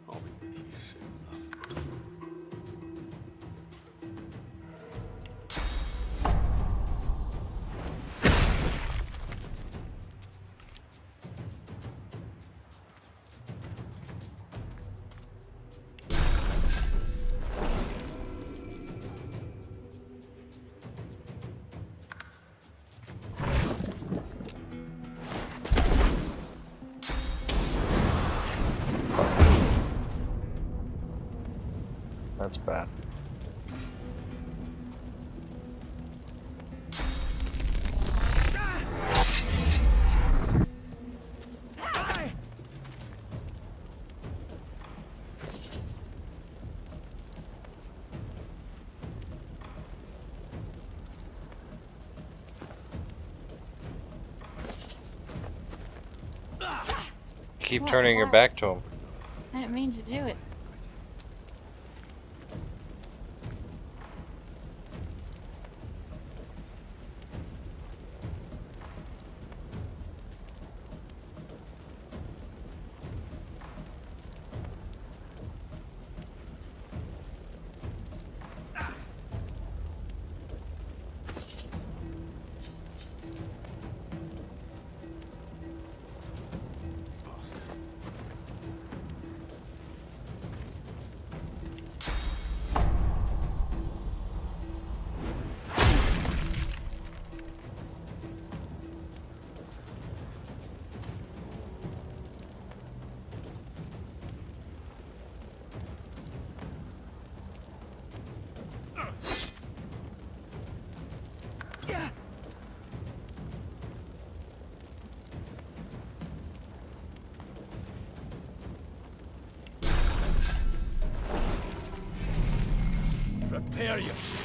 L: I'll be with you soon, love.
B: That's bad. Keep turning your back to him.
A: I didn't mean to do it.
K: Prepare yourself.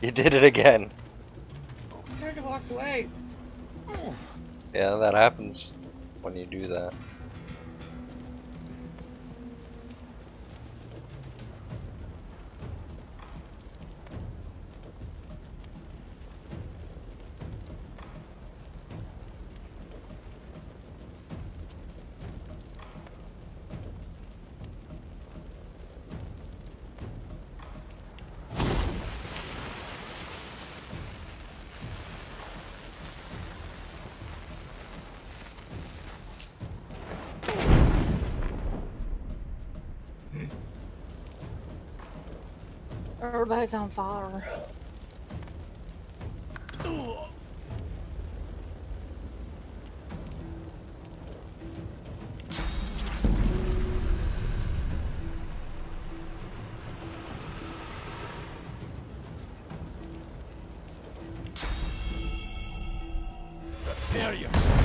B: You did it again.
A: I tried to walk away.
B: Yeah, that happens when you do that.
A: Everybody's on fire.
J: Prepare yourself.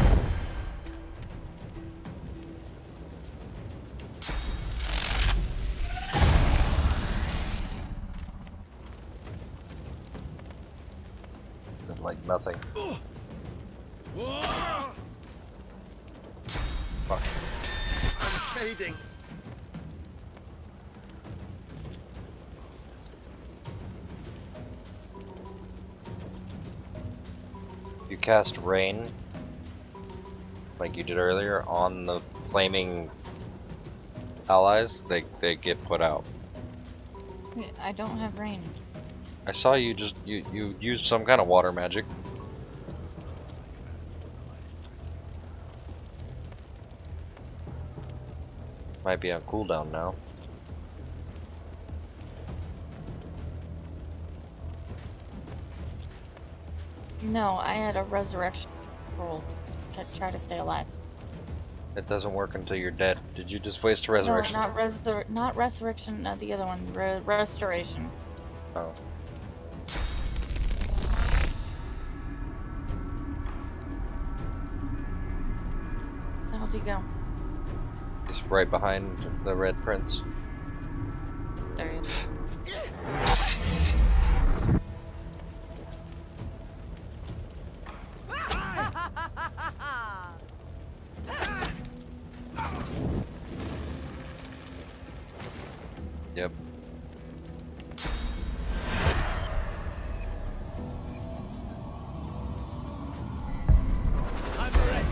B: Like nothing. Fuck.
C: I'm fading.
B: You cast rain, like you did earlier, on the flaming allies, they get put out.
A: I don't have rain.
B: I saw you just you used some kind of water magic. Might be on cooldown now.
A: No, I had a resurrection roll to try to stay alive.
B: It doesn't work until you're dead. Did you just waste a resurrection?
A: No, not resurrection. The other one, restoration.
B: Oh.
A: How'd you go?
B: He's right behind the red prince.
A: There you go.
B: Yep.
J: I'm ready.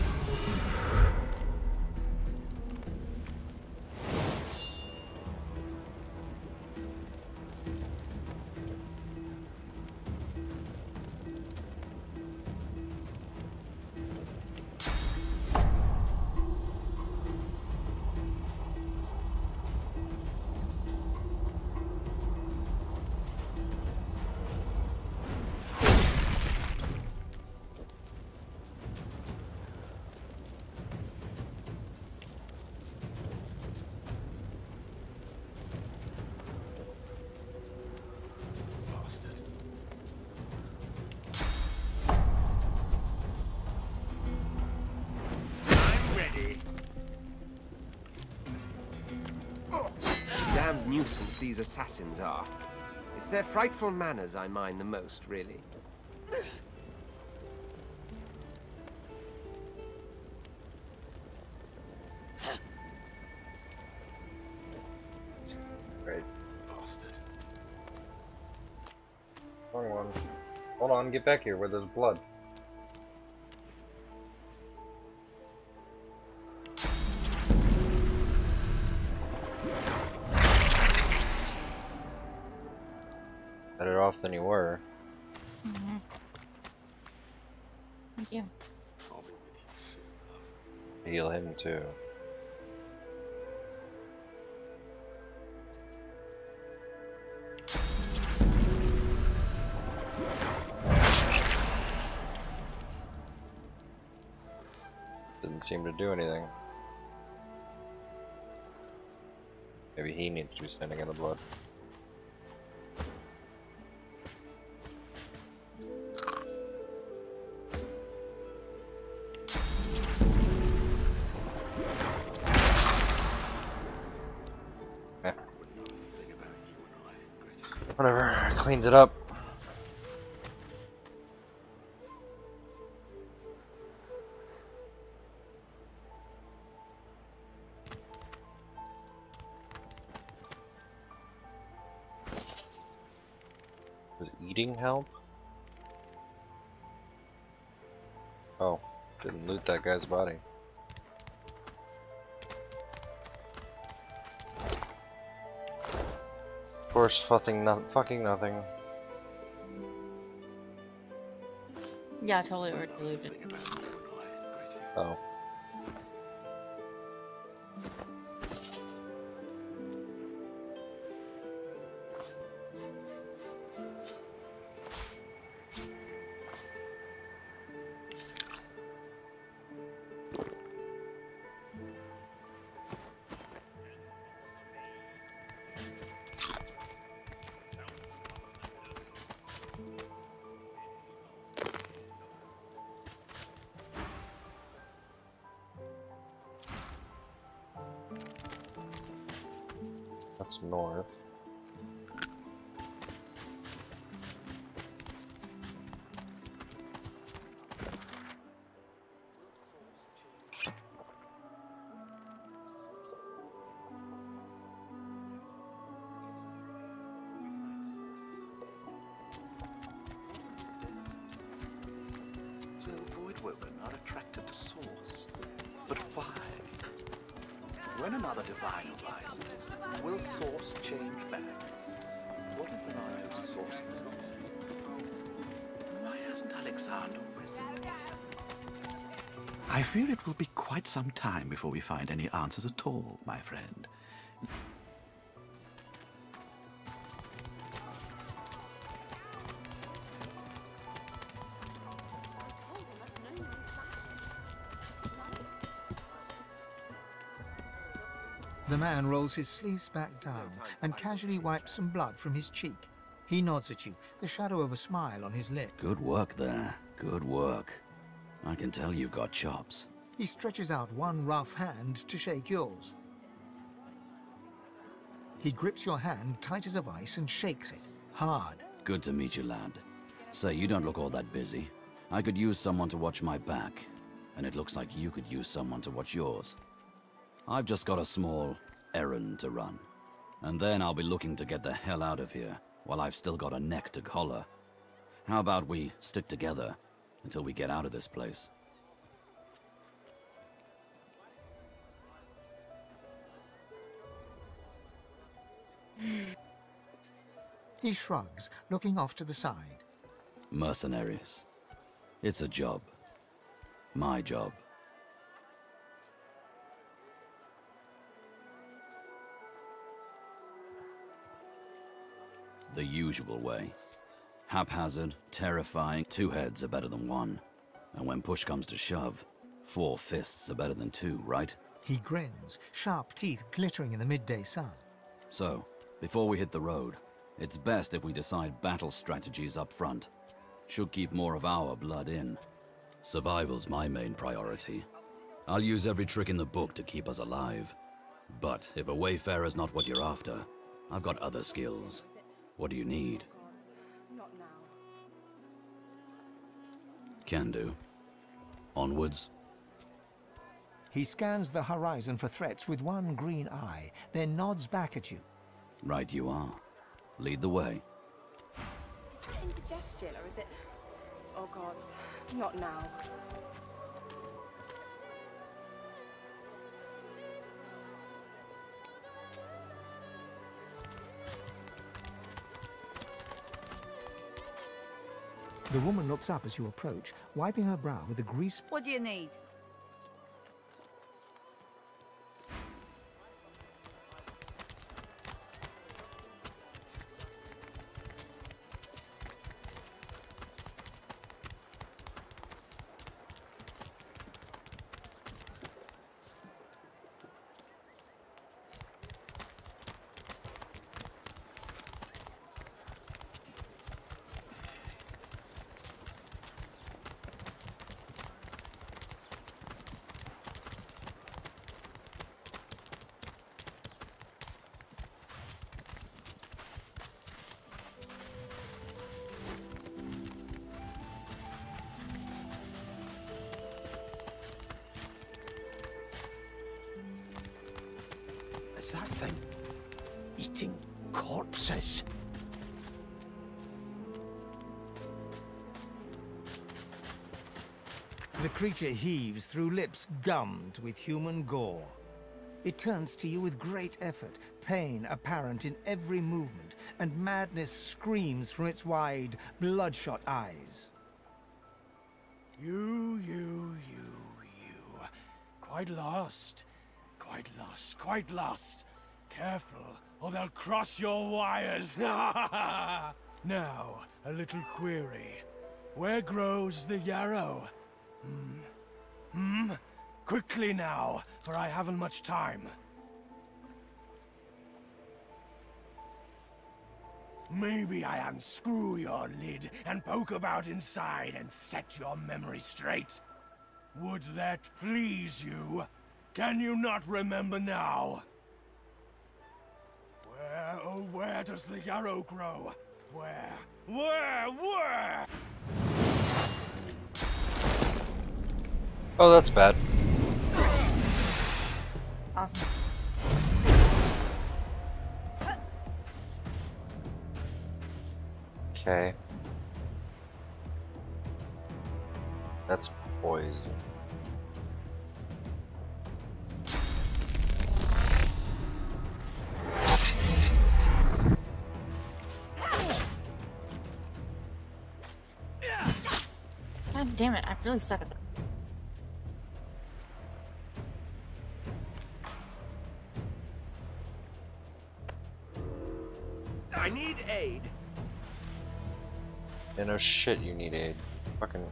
C: Damned nuisance these assassins are. It's their frightful manners I mind the most, really.
B: Great. Bastard. Wrong one. Hold on, get back here where there's blood. Better off than you were.
A: Mm-hmm. Thank you.
B: Heal him too. Didn't seem to do anything. Maybe he needs to be standing in the blood. Whatever, I cleaned it up. Does eating help? Oh, didn't loot that guy's body. Of course, fucking nothing.
A: Yeah, I totally already looted.
B: Oh. That's north.
Q: To avoid woken are attracted to source. But why? When another divine arises, will source change back? What if there are no sources? Why hasn't Alexander risen? I fear it will be quite some time before we find any answers at all, my friend.
G: The man rolls his sleeves back down and casually wipes some blood from his cheek. He nods at you, the shadow of a smile on his lip.
H: Good work there. Good work. I can tell you've got chops.
G: He stretches out one rough hand to shake yours. He grips your hand tight as a vice and shakes it, hard.
H: Good to meet you, lad. Say, you don't look all that busy. I could use someone to watch my back, and it looks like you could use someone to watch yours. I've just got a small errand to run, and then I'll be looking to get the hell out of here while I've still got a neck to collar. How about we stick together until we get out of this place?
G: He shrugs, looking off to the side.
H: Mercenaries. It's a job. My job. The usual way. Haphazard, terrifying, two heads are better than one. And when push comes to shove, 4 fists are better than 2, right?
G: He grins, sharp teeth glittering in the midday sun.
H: So, before we hit the road, it's best if we decide battle strategies up front. Should keep more of our blood in. Survival's my main priority. I'll use every trick in the book to keep us alive. But if a wayfarer's not what you're after, I've got other skills. What do you need?
O: Not now.
H: Can do. Onwards.
G: He scans the horizon for threats with one green eye, then nods back at you.
H: Right you are. Lead the way.
O: Is that indigestion or is it... Oh God, not now.
G: The woman looks up as you approach, wiping her brow with a grease...
D: What do you need?
V: Is that thing eating corpses?
G: The creature heaves through lips gummed with human gore. It turns to you with great effort, pain apparent in every movement, and madness screams from its wide, bloodshot eyes.
K: You. Quite lost. Quite lost. Careful, or they'll cross your wires. Now, a little query. Where grows the yarrow? Quickly now, for I haven't much time. Maybe I unscrew your lid and poke about inside and set your memory straight. Would that please you? Can you not remember now? Where does the yarrow grow? Where?
B: Oh, that's bad.
A: Awesome.
B: Okay. That's poison.
A: God damn it, I really suck at that.
C: I need aid.
B: Yeah, no shit, you need aid. Fucking.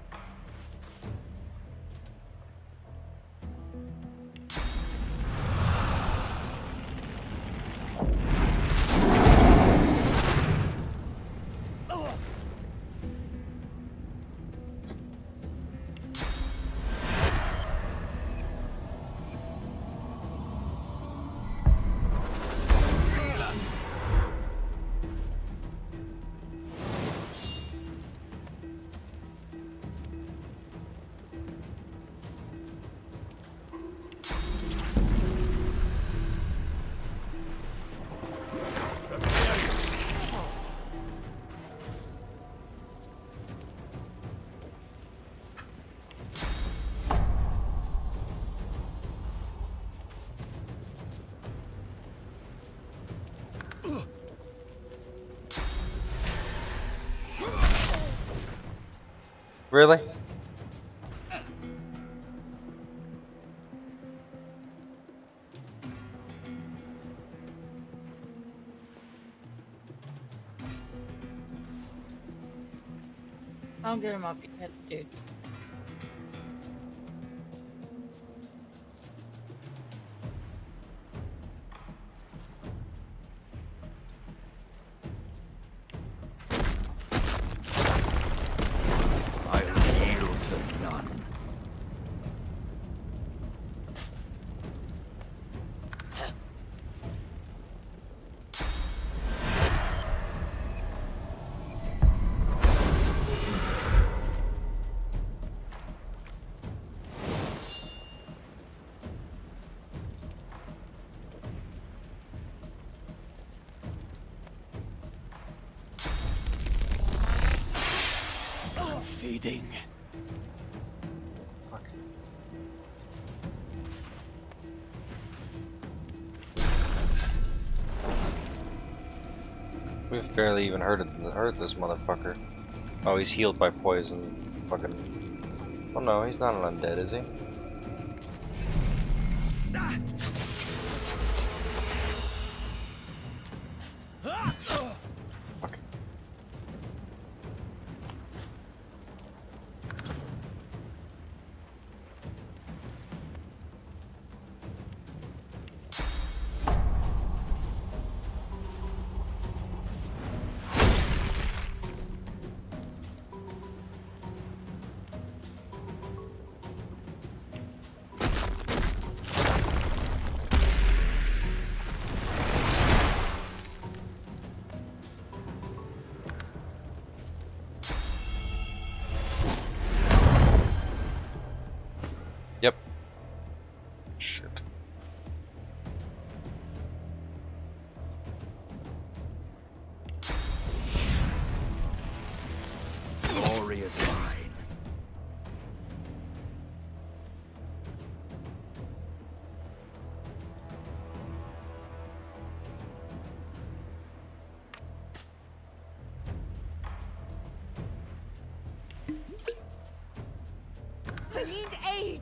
B: Really?
A: I'll get him up. You have to do.
J: Feeding.
B: Fuck. We've barely even heard this motherfucker. Oh, he's healed by poison. Fucking. Oh no, he's not an undead, is he? Yep. Shit.
J: Glory is mine.
O: need aid!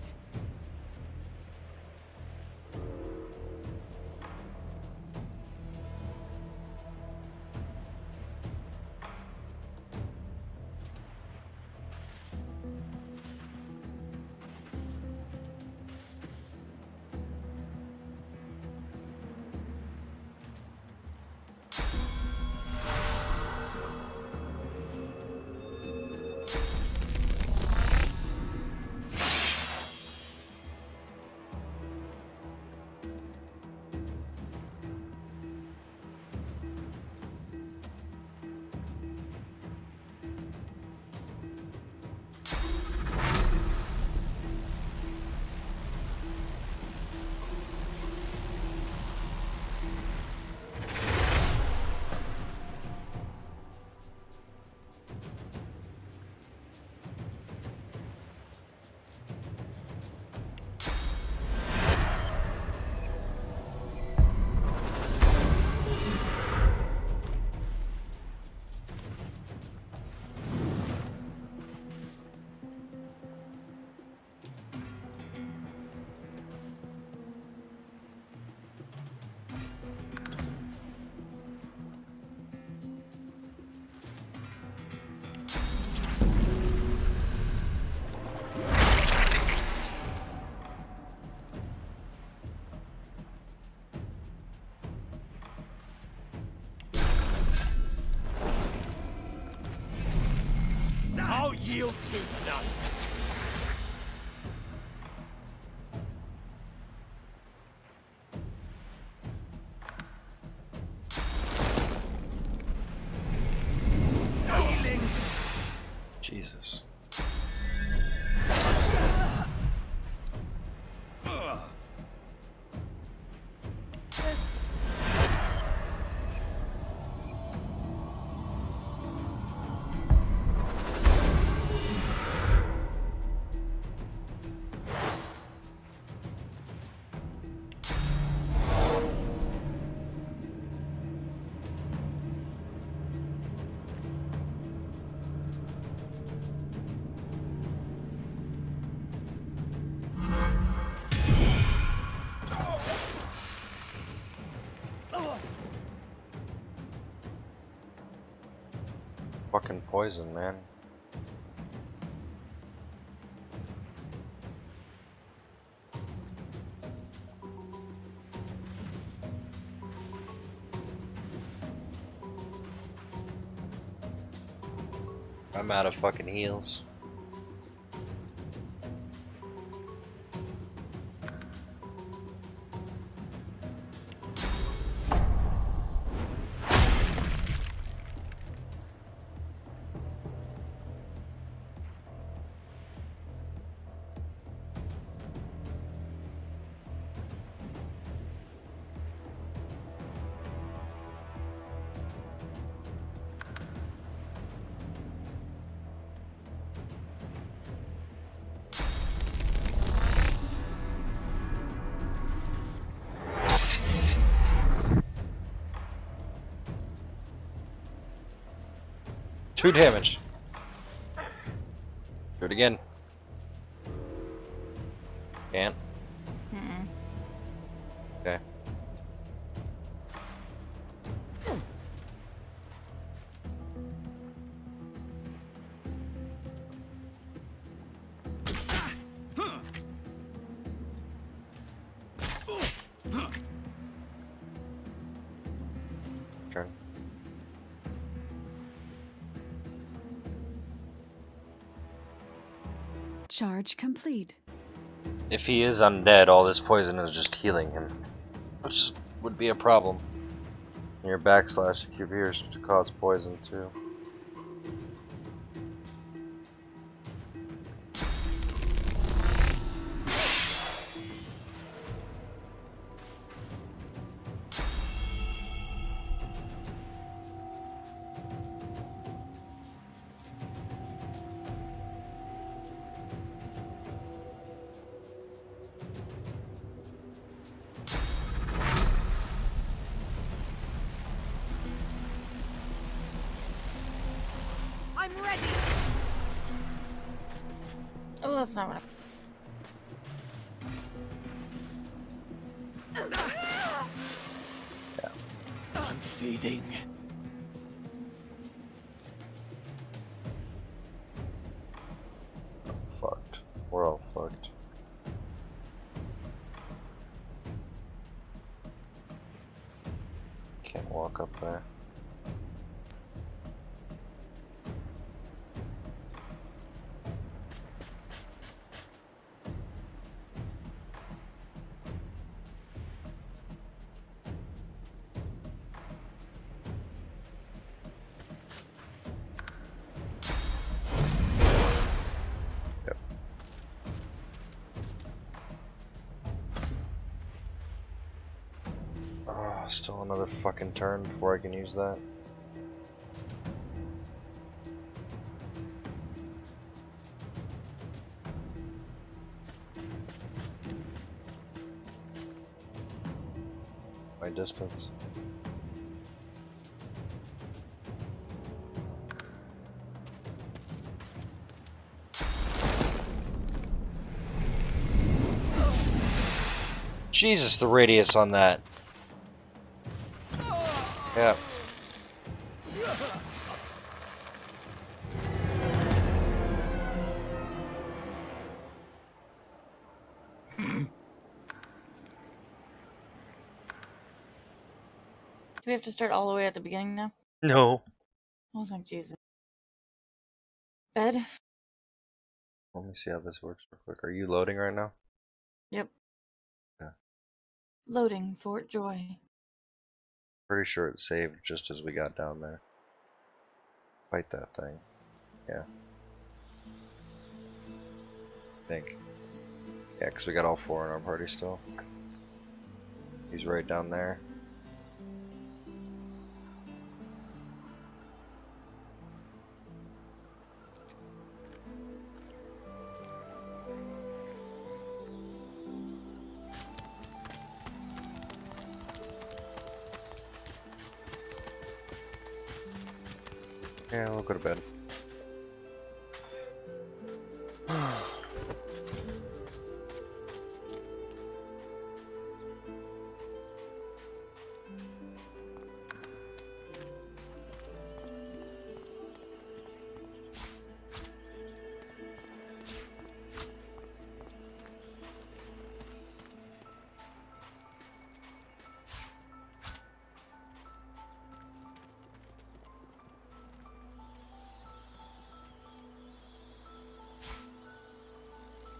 F: I'll yield to none.
B: Jesus. Fucking poison, man. I'm out of fucking heals. Two damage. Do it again. Can't. Okay. Turn.
N: Charge complete.
B: If he is undead, all this poison is just healing him, which would be a problem. Your backslash appears to cause poison too.
A: Oh, that's not what
J: I'm feeding.
B: Fucked. We're all fucked. Can't walk up there. Oh, still another fucking turn before I can use that. My distance. Jesus, the radius on that. Yeah.
A: Do we have to start all the way at the beginning now?
B: No.
A: Oh, thank Jesus. Bed?
B: Let me see how this works real quick. Are you loading right now?
A: Yep.
B: Yeah.
A: Loading Fort Joy.
B: Pretty sure it saved just as we got down there. Fight that thing. Yeah. I think. Yeah, because we got all 4 in our party still. He's right down there. Yeah, we'll go to bed.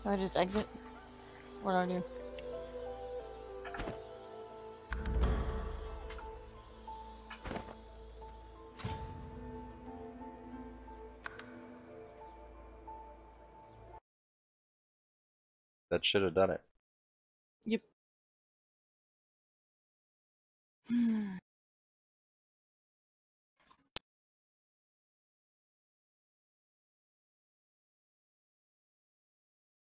A: Do I just exit? What do I do?
B: That should have done it.
A: Yep.